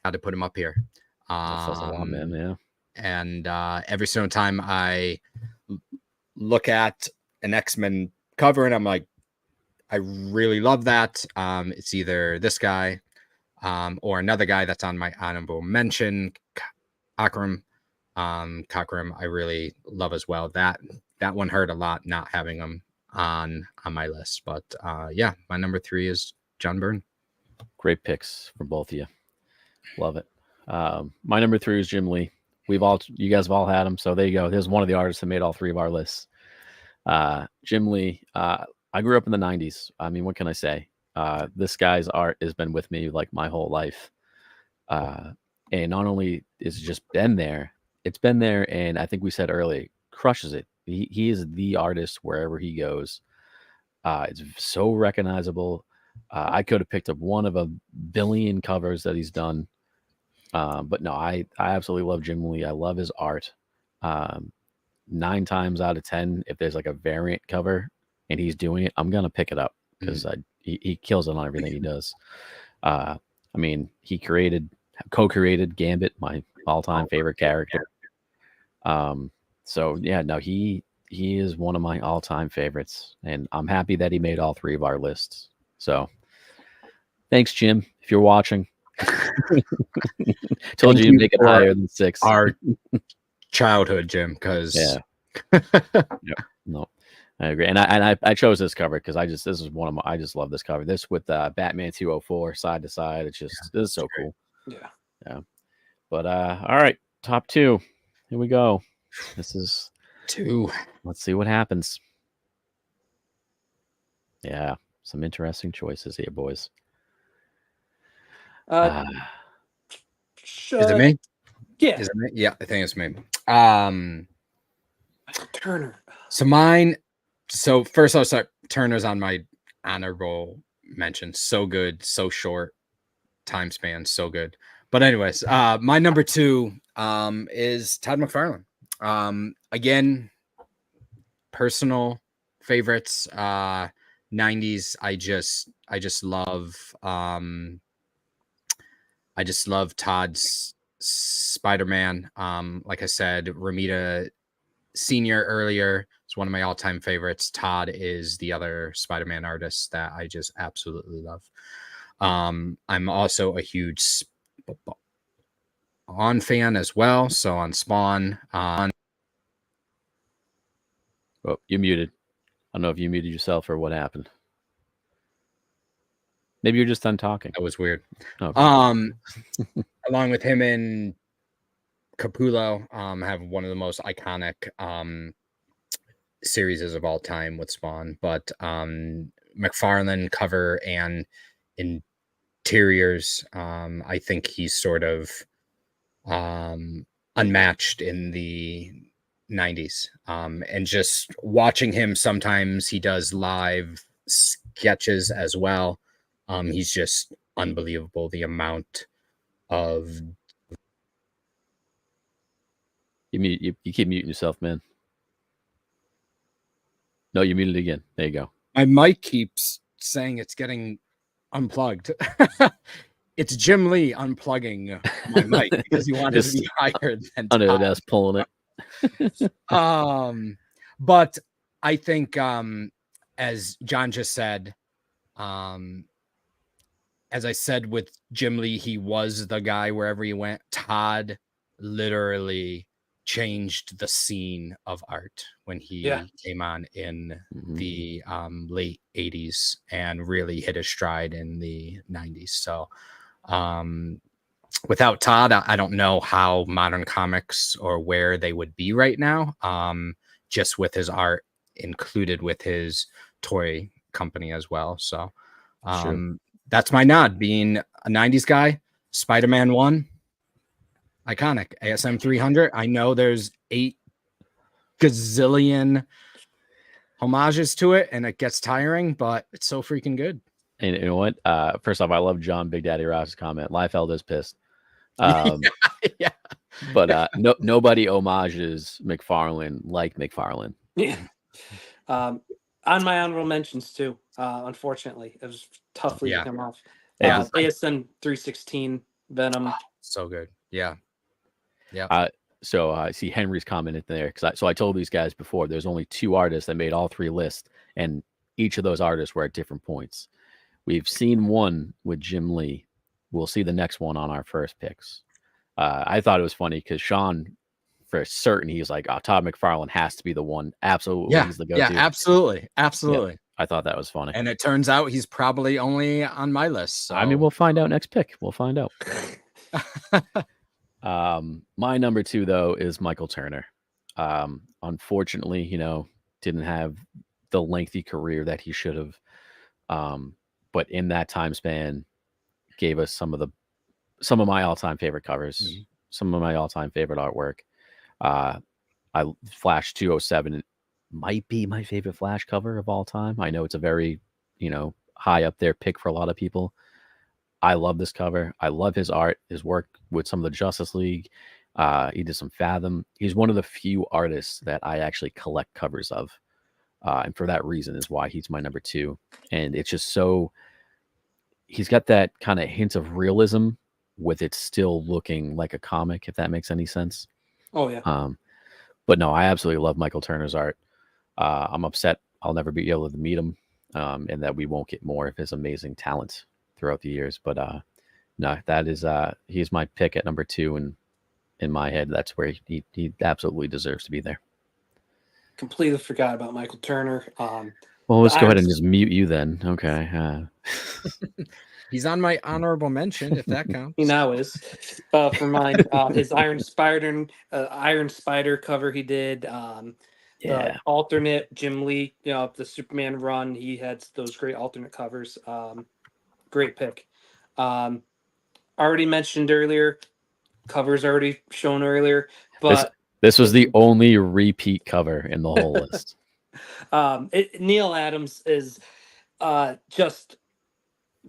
Had to put him up here. That says a lot, man. Yeah. And every single time I look at an X-Men cover and I'm like, I really love that. It's either this guy or another guy that's on my honorable mention, Akram. Cockrum, I really love as well. That one hurt a lot not having him on my list. But yeah, my number 3 is John Byrne. Great picks from both of you. Love it. My number 3 is Jim Lee. You guys have all had him, so there you go. There's one of the artists that made all 3 of our lists. Jim Lee. I grew up in the 90s. I mean, what can I say? This guy's art has been with me like my whole life. And not only is it just been there, it's been there, and I think we said earlier, crushes it. He is the artist wherever he goes. It's so recognizable. I could have picked up one of a billion covers that he's done. But no, I absolutely love Jim Lee. I love his art. 9 times out of 10, if there's like a variant cover and he's doing it, I'm going to pick it up because he kills it on everything he does. I mean, he co-created Gambit, my all-time favorite character. So yeah, no, he is one of my all-time favorites, and I'm happy that he made all 3 of our lists. So thanks, Jim, if you're watching. Told you to make it higher than 6. Our childhood, Jim, because no, I agree, and I chose this cover because I just love this cover. This with Batman 204 side to side. It's just this is so cool. Yeah. But all right, top 2. Here we go. This is 2. Let's see what happens. Yeah, some interesting choices here, boys. Is it me? Yeah. Is it me? Yeah, I think it's me. Turner. So mine. So first I'll start. Turner's on my honorable mention. So good, so short time span, so good. But anyways, my number 2 is Todd McFarlane. Again, personal favorites. 90s. I just love Todd's Spider-Man. Like I said, Romita Senior earlier is one of my all-time favorites. Todd is the other Spider-Man artist that I just absolutely love. I'm also a huge Spawn fan as well. So on Spawn, oh, you muted. I don't know if you muted yourself or what happened. Maybe you're just done talking. That was weird. Oh. Along with him and Capullo, have one of the most iconic series of all time with Spawn. But McFarlane cover and interiors, I think he's sort of unmatched in the 90s. And just watching him, sometimes he does live sketches as well. He's just unbelievable. The amount of you keep muting yourself, man. No, you muted again. There you go. My mic keeps saying it's getting unplugged. It's Jim Lee unplugging my mic because he wanted to be higher than under the desk pulling it. But I think as John just said, as I said with Jim Lee, he was the guy wherever he went. Todd literally changed the scene of art when he came on in the late 80s and really hit his stride in the 90s. So without Todd, I don't know how modern comics or where they would be right now, just with his art included with his toy company as well. So that's my nod, being a 90s guy. Spider-Man 1, iconic. ASM 300, I know there's 8 gazillion homages to it and it gets tiring, but it's so freaking good. And you know what? First off, I love John Big Daddy Ross's comment. Liefeld is pissed. Yeah. But nobody homages McFarlane like McFarlane. Yeah. On my honorable mentions too. Unfortunately, it was tough leaving him off. ASM 316 Venom. So good. Yeah. So I see Henry's commented there because I told these guys before there's only 2 artists that made all 3 lists, and each of those artists were at different points. We've seen one with Jim Lee. We'll see the next one on our first picks. I thought it was funny because Sean, for certain, he's like, oh, Todd McFarlane has to be the one. Absolutely, he's the go-to. Yeah, absolutely. Yeah, I thought that was funny. And it turns out he's probably only on my list. So. I mean, we'll find out next pick. We'll find out. My number 2, though, is Michael Turner. Unfortunately, didn't have the lengthy career that he should have. But in that time span, gave us some of my all-time favorite covers, some of my all-time favorite artwork. Flash 207 might be my favorite Flash cover of all time. I know it's a very, high up there pick for a lot of people. I love this cover. I love his art, his work with some of the Justice League. He did some Fathom. He's one of the few artists that I actually collect covers of. And for that reason is why he's my number 2. And it's just so, he's got that kind of hint of realism with it still looking like a comic, if that makes any sense. Oh yeah. But no, I absolutely love Michael Turner's art. I'm upset I'll never be able to meet him, and that we won't get more of his amazing talent throughout the years. But no, that is he's my pick at number 2, and in my head, that's where he absolutely deserves to be there. Completely forgot about Michael Turner. Well, let's go ahead and just mute you then. Okay. He's on my honorable mention, if that counts. He now is. For mine, his Iron Spider cover he did. The alternate Jim Lee, the Superman run. He had those great alternate covers. Great pick. Already mentioned earlier. Covers already shown earlier, but this was the only repeat cover in the whole list. Neil Adams is just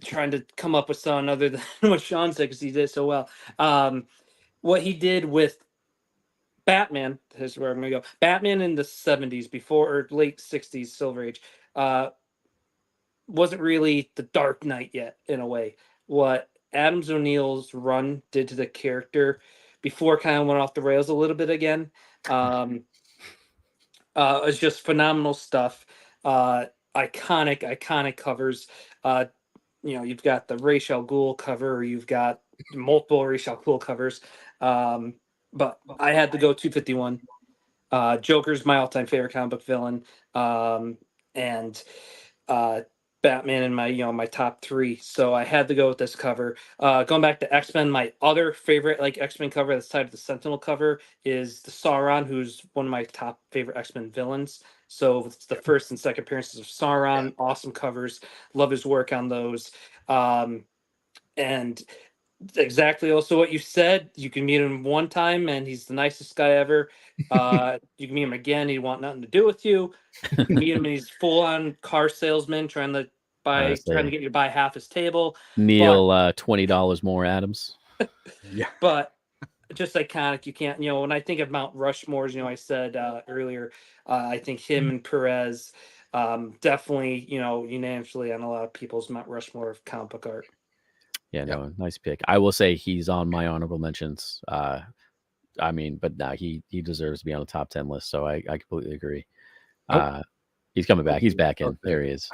trying to come up with something other than what Sean said because he did so well. What he did with Batman, here's where I'm going to go. Batman in the 70s, before or late 60s, Silver Age, wasn't really the Dark Knight yet, in a way. What Adams O'Neill's run did to the character before kind of went off the rails a little bit again. It's just phenomenal stuff. Iconic covers. You've got the Ra's al Ghul cover, or you've got multiple Ra's al Ghul covers. But I had to go 251. Joker's my all-time favorite comic book villain. And Batman in my top 3. So I had to go with this cover. Going back to X-Men, my other favorite X-Men cover that's tied to the Sentinel cover is the Sauron, who's one of my top favorite X-Men villains. So it's the first and second appearances of Sauron. Awesome covers. Love his work on those. And exactly also what you said. You can meet him one time and he's the nicest guy ever. You can meet him again, he'd want nothing to do with you. You can meet him and he's full on car salesman trying to get you to buy half his table. Neil, $20 more, Adams. Yeah. But just iconic. You can't, when I think of Mount Rushmore's, I said earlier, I think him and Perez definitely, unanimously on a lot of people's Mount Rushmore of comic book art. Yeah, no, nice pick. I will say he's on my honorable mentions. But nah, he deserves to be on the top 10 list. So I completely agree. He's coming back. He's back in. There he is.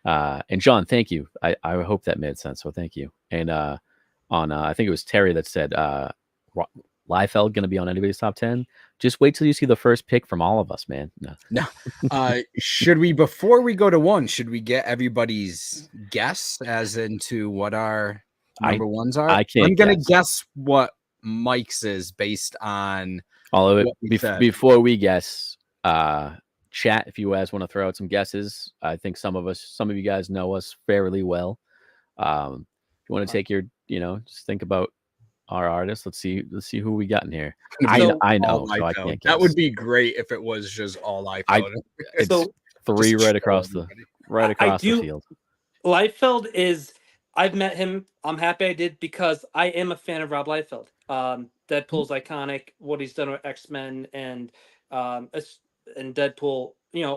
And John, thank you. I hope that made sense. So thank you. And I think it was Terry that said Liefeld going to be on anybody's top 10. Just wait till you see the first pick from all of us, man. No. Should we, before we go to one, should we get everybody's guess as into what our number ones are? I'm going to guess what Mike's is based on all of it. Before we guess, chat, if you guys want to throw out some guesses. I think some of you guys know us fairly well. If you want to take your, just think about our artists. Let's see who we got in here. I know. So I can't guess. That would be great if it was just all Liefeld. It's so 3 right across the field. Liefeld is. I've met him. I'm happy I did because I am a fan of Rob Liefeld. Deadpool's iconic. What he's done with X-Men and Deadpool.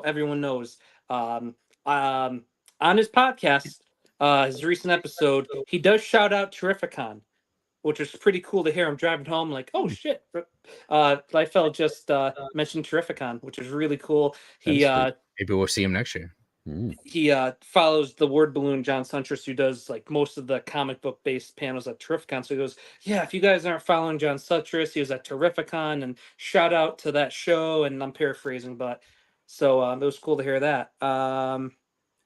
Everyone knows. On his podcast, his recent episode, he does shout out Terrificon, which is pretty cool to hear. I'm driving home like, oh shit. Liefeld just mentioned Terrificon, which is really cool. He maybe we'll see him next year. He follows the Word Balloon, John Suntress, who does like most of the comic book based panels at Terrificon. So he goes, yeah, if you guys aren't following John Suntress, he was at Terrificon, and shout out to that show. And I'm paraphrasing, but so it was cool to hear that. I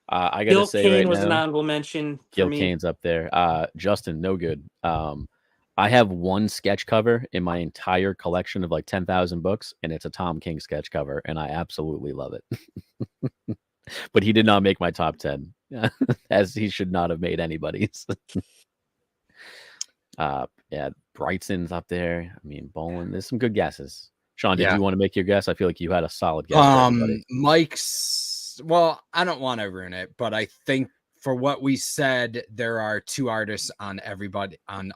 gotta say, Kane was an honorable mention. Gil Kane's up there. Justin, no good. I have one sketch cover in my entire collection of like 10,000 books, and it's a Tom King sketch cover, and I absolutely love it. But he did not make my top 10, as he should not have made anybody's. Brightson's up there. I mean, Bolin. There's some good guesses. Sean, did you want to make your guess? I feel like you had a solid guess. Mike's. Well, I don't want to ruin it, but I think for what we said, there are 2 artists on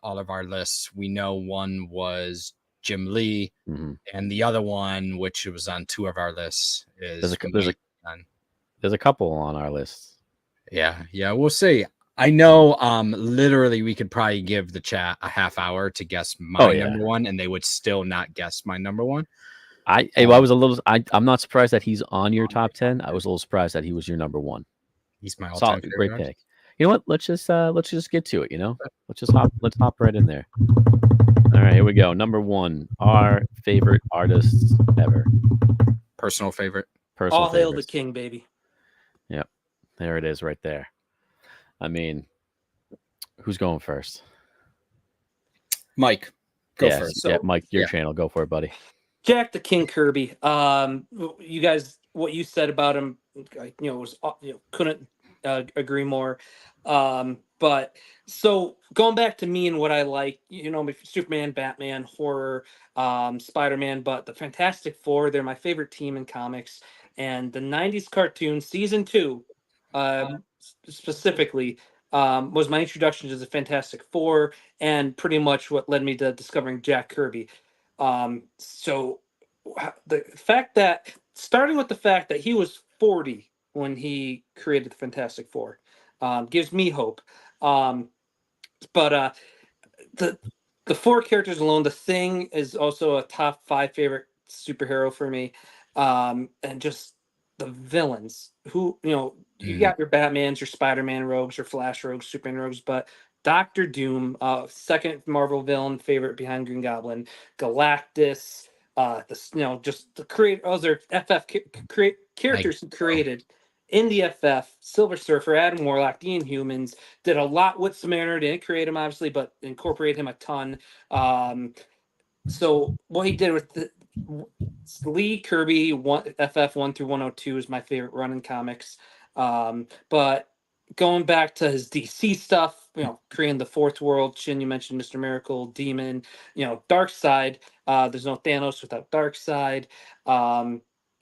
all of our lists. We know one was Jim Lee, and the other one, which was on 2 of our lists, is there's a couple on our list. Yeah, we'll see. I know literally we could probably give the chat a half hour to guess my number one, and they would still not guess my number one. I'm not surprised that he's on your top 10. I was a little surprised that he was your number one. He's my all-time great pick. You know what? Let's just get to it, Let's hop right in there. All right, here we go. Number 1, our favorite artists ever. Personal favorite. All hail the king, baby. Yep. There it is right there. I mean, who's going first? Mike, go first. So, Mike, your channel. Go for it, buddy. Jack the King Kirby. You guys, what you said about him, was couldn't agree more. But so going back to me and what I like, Superman, Batman, horror, Spider-Man, but the Fantastic Four, they're my favorite team in comics. And the 90s cartoon season 2, specifically, was my introduction to the Fantastic Four and pretty much what led me to discovering Jack Kirby. So starting with the fact that he was 40 when he created the Fantastic Four, gives me hope. But the 4 characters alone, the Thing is also a top 5 favorite superhero for me. And just the villains who, you got your Batmans, your Spider-Man rogues, your Flash rogues, Superman rogues, but Doctor Doom, second Marvel villain favorite behind Green Goblin, Galactus, just the other FF characters who created in the FF, Silver Surfer, Adam Warlock, the Inhumans, did a lot with Submariner. Didn't create him obviously, but incorporated him a ton. So what he did with the Lee Kirby FF 1 through 102 is my favorite run in comics. But going back to his DC stuff, creating the fourth world. Shin, you mentioned Mr. Miracle, Demon, Darkseid. There's no Thanos without Darkseid.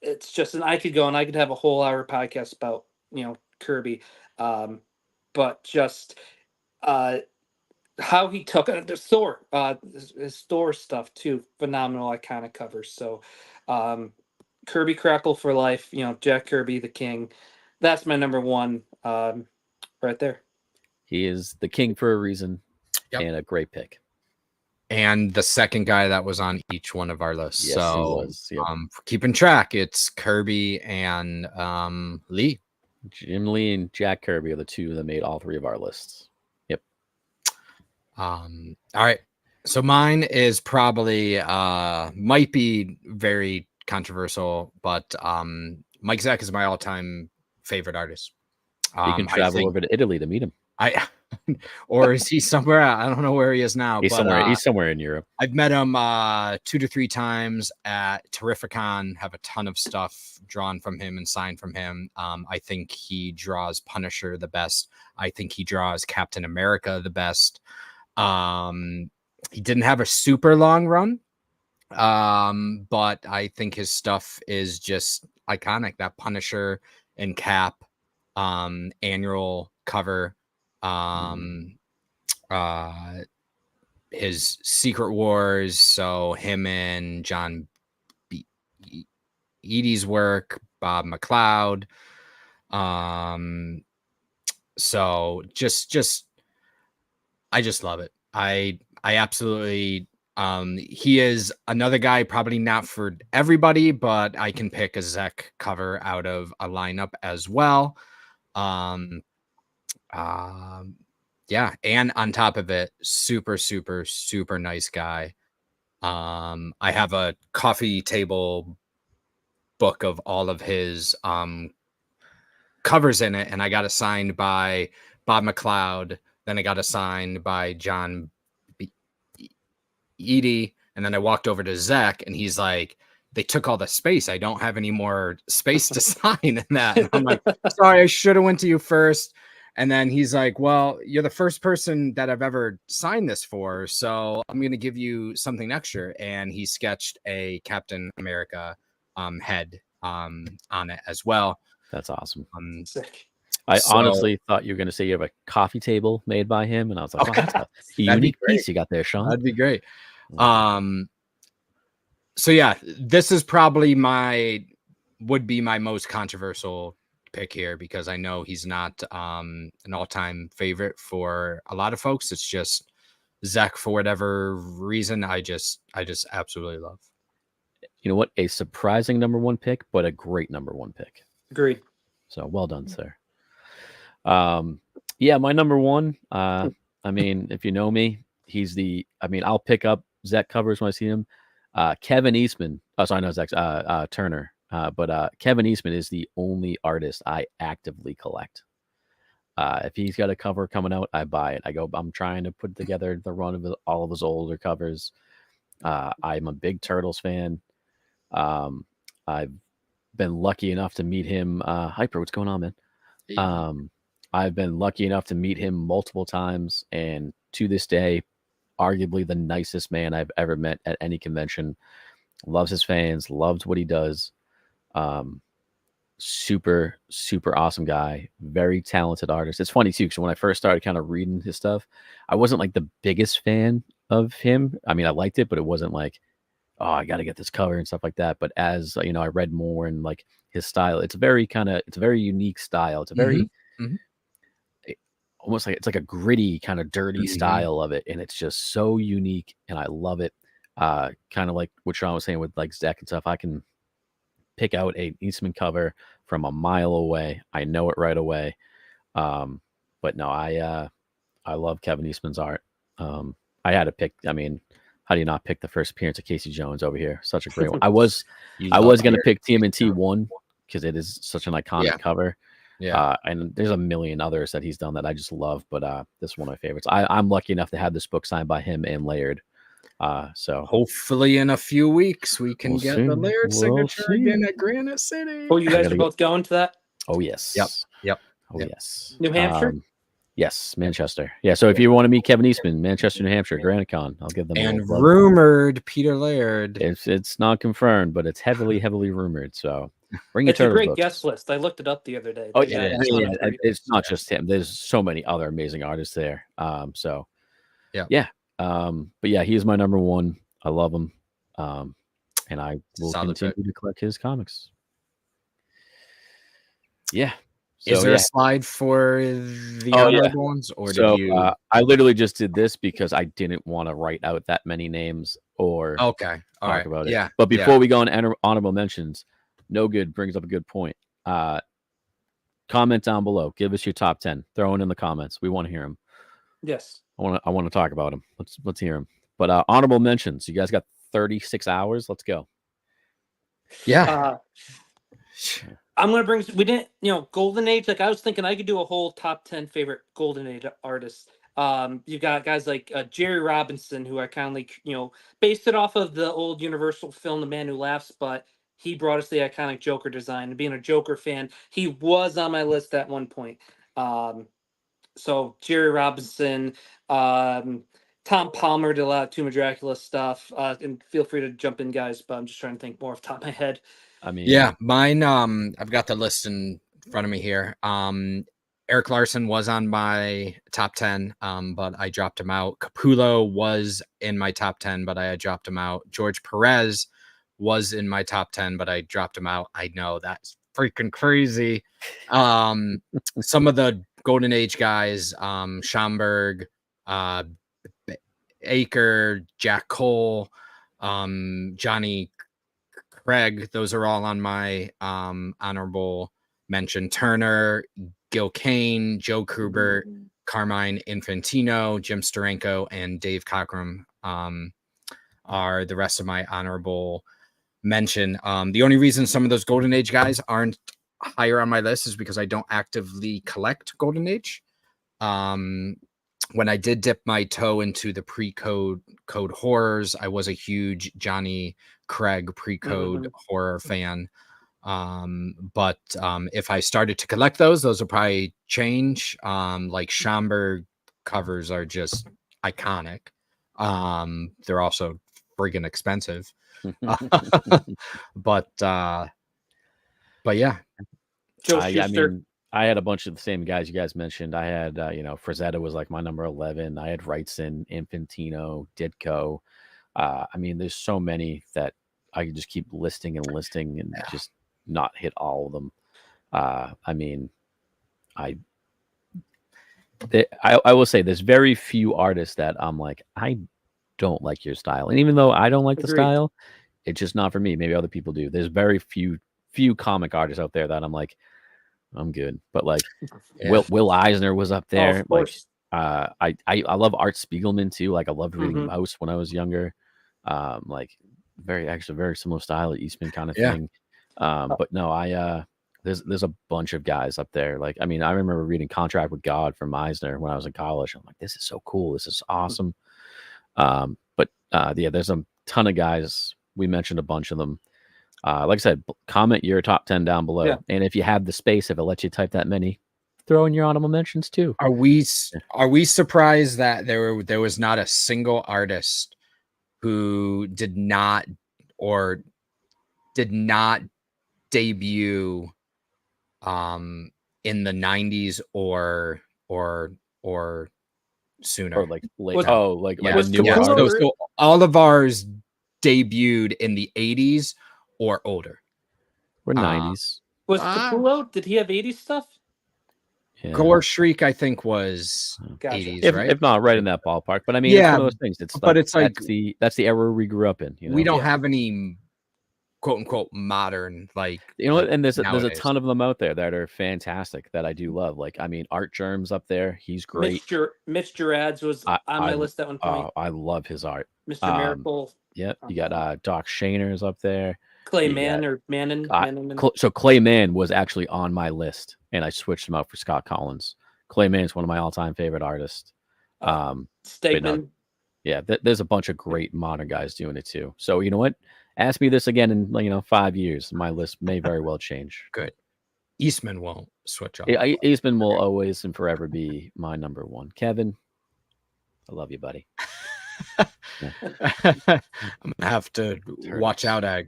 It's just, and I could go and I could have a whole hour podcast about Kirby, but just how he took the Thor, his Thor stuff too, phenomenal, iconic covers. So Kirby Crackle for life, Jack Kirby the king. That's my number one, right there. He is the king for a reason. Yep. And a great pick. And the second guy that was on each one of our lists. Yes, so he was. Yep. For keeping track, it's Kirby and Lee. Jim Lee and Jack Kirby are the two that made all three of our lists. Yep. All right. So mine is probably might be very controversial, but Mike Zeck is my all-time favorite artist. You can travel over to Italy to meet him. Or is he somewhere? I don't know where he is now. He's somewhere in Europe. I've met him 2 to 3 times at Terrificon. Have a ton of stuff drawn from him and signed from him. I think he draws Punisher the best. I think he draws Captain America the best. He didn't have a super long run, but I think his stuff is just iconic. That Punisher and Cap annual cover. His Secret Wars, so him and John Eady's work, Bob McLeod. So just I just love it. I absolutely he is another guy, probably not for everybody, but I can pick a Zeck cover out of a lineup as well. Yeah, and on top of it, super nice guy. I have a coffee table book of all of his covers in it, and I got it signed by Bob McLeod. Then I got it signed by John Eady, and then I walked over to Zeck, and he's like, "They took all the space. I don't have any more space to sign in that." And I'm like, "Sorry, I should have went to you first." And then he's like, "Well, you're the first person that I've ever signed this for, so I'm going to give you something extra." And he sketched a Captain America head on it as well. That's awesome. Sick. I honestly thought you were going to say you have a coffee table made by him, and I was like, "Wow, that's a unique piece you got there, Sean." That'd be great. So yeah, this is probably would be my most controversial pick here, because I know he's not an all-time favorite for a lot of folks. It's just Zeck, for whatever reason, I just absolutely love. You know what? A surprising number one pick, but a great number one pick. Agreed. So well done, sir. Yeah, my number one. I mean, if you know me, I'll pick up Zeck covers when I see him. Kevin Eastman. Oh, sorry, no, Zeck Turner. But Kevin Eastman is the only artist I actively collect. If he's got a cover coming out, I buy it. I'm trying to put together the run of all of his older covers. I'm a big Turtles fan. I've been lucky enough to meet him. Hyper, what's going on, man? Yeah. I've been lucky enough to meet him multiple times, and to this day, arguably the nicest man I've ever met at any convention. Loves his fans, loves what he does. Super awesome guy, very talented artist. It's funny too, because when I first started kind of reading his stuff, I wasn't like the biggest fan of him. I mean, I liked it, but it wasn't like, oh, I got to get this cover and stuff like that. But as I read more, and like his style, it's a very unique style. It's a very almost like, it's like a gritty kind of dirty style of it, and it's just so unique, and I love it. Kind of like what Sean was saying with like Zeck and stuff. I can pick out a Eastman cover from a mile away. I know it right away. But no, I love Kevin Eastman's art. I had to pick. I mean, how do you not pick the first appearance of Casey Jones over here? Such a great one. I was going to pick TMNT 1 because it is such an iconic cover. Yeah. And there's a million others that he's done that I just love, but this is one of my favorites. I'm lucky enough to have this book signed by him and Laird. So hopefully in a few weeks we can get the Laird signature again at Granite City. Oh, you guys are both going to that? Oh yes. Yep. Oh, yes. New Hampshire? Yes, Manchester. Yeah, so if you want to meet Kevin Eastman, Manchester, New Hampshire, GraniteCon, I'll give them And a little plug. rumored Peter Laird. It's not confirmed, but it's heavily rumored. So bring your It's a turtle great books. guest list. I looked it up the other day. Oh They yeah, got a ton of great- it's not just him. There's so many other amazing artists there. So yeah. But yeah, he is my number one. I love him. And I will continue to collect his comics. Yeah. So, is there a slide for the honorable ones, or did you? I literally just did this because I didn't want to write out that many names or talk about it. Yeah. But before we go on honorable mentions, No Good brings up a good point. Comment down below. Give us your top 10. Throw it in the comments. We want to hear them. Yes. I want to talk about them. Let's hear them. But honorable mentions. You guys got 36 hours. Let's go. Yeah. I'm gonna bring. We didn't, Golden Age. Like I was thinking, I could do a whole top 10 favorite Golden Age artists. You've got guys like Jerry Robinson, who I kind of like, based it off of the old Universal film, The Man Who Laughs, but he brought us the iconic Joker design. And being a Joker fan, he was on my list at one point. So Jerry Robinson, Tom Palmer did a lot of Tomb of Dracula stuff. And feel free to jump in, guys. But I'm just trying to think more off the top of my head. I mean, yeah, mine. I've got the list in front of me here. Eric Larson was on my top 10, but I dropped him out. Capullo was in my top 10, but I dropped him out. George Perez was in my top 10, but I dropped him out. I know that's freaking crazy. Some of the Golden Age guys, Schomburg, Aker, Jack Cole, Johnny Craig, those are all on my honorable mention. Turner, Gil Kane, Joe Kubert, Carmine Infantino, Jim Steranko, and Dave Cockrum are the rest of my honorable mention. The only reason some of those Golden Age guys aren't higher on my list is because I don't actively collect Golden Age. When I did dip my toe into the pre-code horrors, I was a huge Johnny Craig pre-code horror fan. But if I started to collect those will probably change. Like Schomburg covers are just iconic. They're also friggin' expensive. But yeah. Joe I mean, I had a bunch of the same guys you guys mentioned. I had, Frazetta was like my number 11. I had Wrightson, Infantino, Ditko. I mean, there's so many that I could just keep listing and just not hit all of them. I mean, I will say there's very few artists that I'm like, I don't like your style. And even though I don't like the style, it's just not for me. Maybe other people do. There's very few comic artists out there that I'm like, I'm good. But like Will Eisner was up there. I love Art Spiegelman too. Like I loved reading Mouse when I was younger. Like very similar style at Eastman kind of thing. But no, there's a bunch of guys up there. Like, I mean, I remember reading Contract with God from Eisner when I was in college. I'm like, this is so cool. This is awesome. But there's a ton of guys. We mentioned a bunch of them. Like I said, comment your top 10 down below. Yeah. And if you have the space, if it lets you type that many, throw in your honorable mentions too. Are we surprised that there was not a single artist who did not debut in the 90s or sooner, or like late? So all of ours debuted in the 80s or older. We're 90s. Was Capullo? Did he have 80s stuff? Yeah. Gore Shriek, I think, was 80s, right? If not right in that ballpark. But I mean, it's one of those things. It's like that's the era we grew up in. We don't have any quote unquote modern, like, and there's a ton of them out there that are fantastic that I do love. Like, I mean, Art Germ's up there. He's great. Mitch Gerads was on my list at one point. I love his art. Mr. Miracle. Yep. You got Doc Shaner's up there. Clay Mann or Mannon. So Clay Mann was actually on my list, and I switched him out for Scott Collins. Clay Mann is one of my all-time favorite artists. Stegman. There's a bunch of great modern guys doing it too. So you know what? Ask me this again in 5 years. My list may very well change. Good. Eastman won't switch off. Eastman will always and forever be my number one. Kevin, I love you, buddy. I'm gonna have to watch out at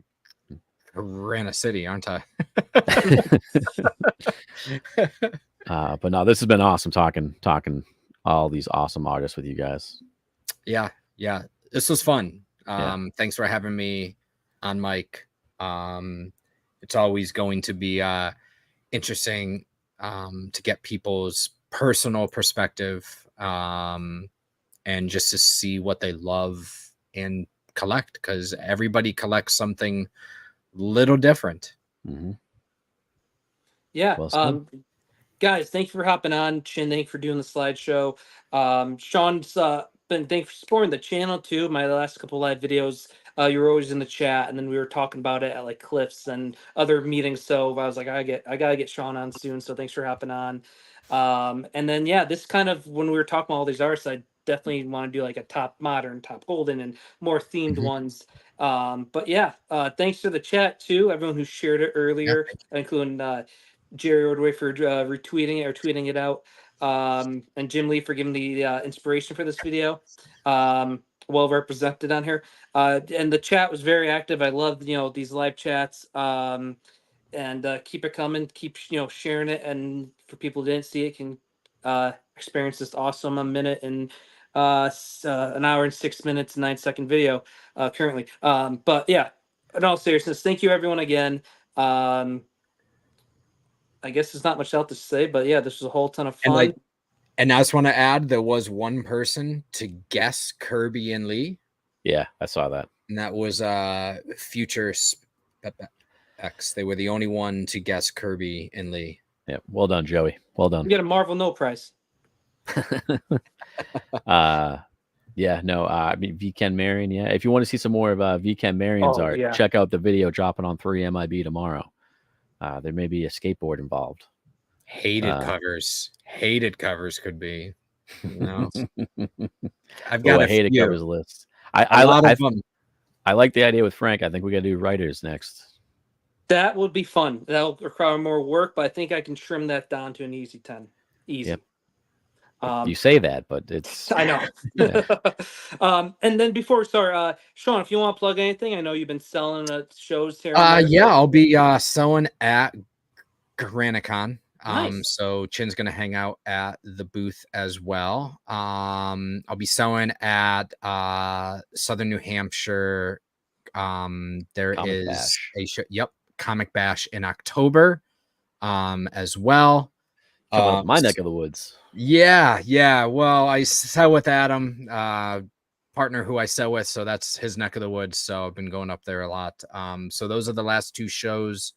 Carana City, aren't I? But no, this has been awesome talking all these awesome artists with you guys. Yeah, this was fun. Thanks for having me on, Mike. It's always going to be interesting to get people's personal perspective and just to see what they love and collect, because everybody collects something little different. Mm-hmm. Yeah. Well, guys, thank you for hopping on. Chin, thank you for doing the slideshow. Sean's thank you for supporting the channel too. My last couple live videos, you were always in the chat, and then we were talking about it at like Cliffs and other meetings. So I was like, I gotta get Sean on soon. So thanks for hopping on. And then this kind of, when we were talking about all these artists, I definitely want to do like a top modern, top golden, and more themed ones. But thanks to the chat too, everyone who shared it earlier, including Jerry Ordway for retweeting it or tweeting it out, and Jim Lee for giving the inspiration for this video. Well represented on here, and the chat was very active. I love these live chats, and keep it coming. Keep sharing it, and for people who didn't see it, can experience this awesome minute and an hour and 6 minutes and 9-second video currently. But yeah, in all seriousness, thank you everyone again. I guess there's not much else to say, but yeah, this was a whole ton of fun. And I just want to add, there was one person to guess Kirby and Lee. Yeah, I saw that. And that was Future X. They were the only one to guess Kirby and Lee. Yeah, well done, Joey. Well done. You get a Marvel No prize. I mean, VCan Marion. Yeah, if you want to see some more of VCan Marion's art, check out the video dropping on 3MIB tomorrow. There may be a skateboard involved. Hated covers could be. I've got a hated covers list. I like the idea with Frank. I think we got to do writers next. That would be fun. That'll require more work, but I think I can trim that down to an easy 10. Easy. Yep. You say that, but it's. I know. Yeah. And then before we start, Sean, if you want to plug anything, I know you've been selling shows here. I'll be selling at GranaCon. Nice. So Chin's gonna hang out at the booth as well. I'll be selling at Southern New Hampshire. There Comic is Bash. A show. Yep, Comic Bash in October. As well. My neck of the woods. Yeah. Well, I sell with Adam, partner who I sell with, so that's his neck of the woods. So I've been going up there a lot. So those are the last 2 shows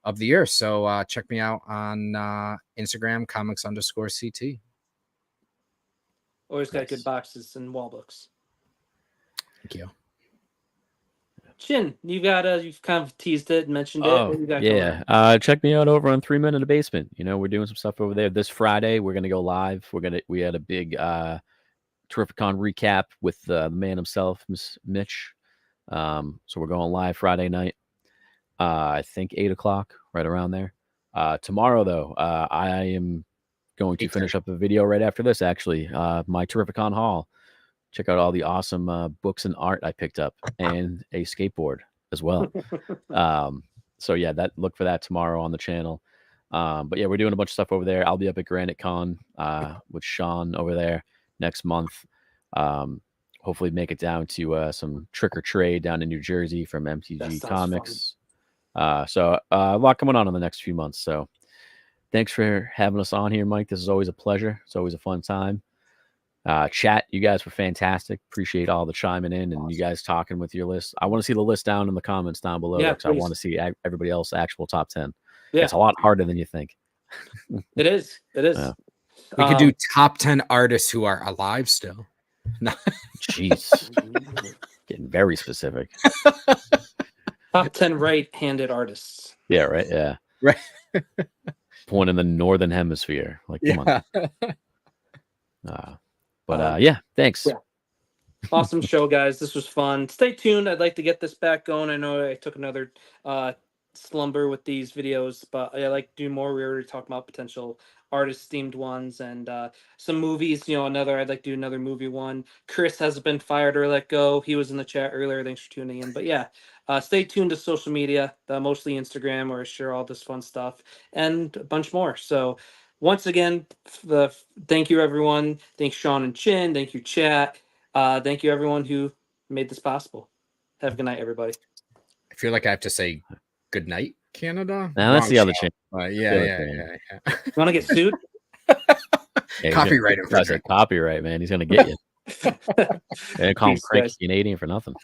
of the year. So check me out on Instagram, comics_CT. Always got good boxes and wall books. Thank you. Chin, you've kind of teased it and mentioned it. Yeah. Check me out over on 3 Men in the Basement. We're doing some stuff over there. This Friday, we're gonna go live. We had a big Terrificon recap with the man himself, Mitch. So we're going live Friday night. I think 8:00, right around there. Tomorrow, though, I am going to finish up a video right after this. Actually, my Terrificon haul. Check out all the awesome books and art I picked up, and a skateboard as well. So yeah, look for that tomorrow on the channel. But yeah, we're doing a bunch of stuff over there. I'll be up at Granite Con with Sean over there next month. Hopefully make it down to some Trick or Trade down in New Jersey from MTG Comics. So a lot coming on in the next few months. So thanks for having us on here, Mike. This is always a pleasure. It's always a fun time. Chat, you guys were fantastic. Appreciate all the chiming in and you guys talking with your list. I want to see the list down in the comments down below. Yeah, I want to see everybody else actual top 10. Yeah. It's a lot harder than you think. It is. Yeah. We could do top 10 artists who are alive still. No. Jeez. Getting very specific. Top 10 right-handed artists. Yeah, right. Yeah. Right. One in the northern hemisphere. Like, come on. But thanks. Yeah. Awesome show, guys. This was fun. Stay tuned. I'd like to get this back going. I know I took another slumber with these videos, but I like to do more. We already talked about potential artist themed ones and some movies. I'd like to do another movie one. Chris has been fired or let go. He was in the chat earlier. Thanks for tuning in. But yeah, stay tuned to social media, mostly Instagram, where I share all this fun stuff and a bunch more. So once again, thank you everyone. Thanks Sean and Chin. Thank you chat. Thank you everyone who made this possible. Have a good night, everybody. I feel like I have to say good night, Canada. Now that's the other channel. Yeah. You want to get sued? Copyright infringement. Copyright, man. He's gonna get you. They call him Cranky Canadian for nothing.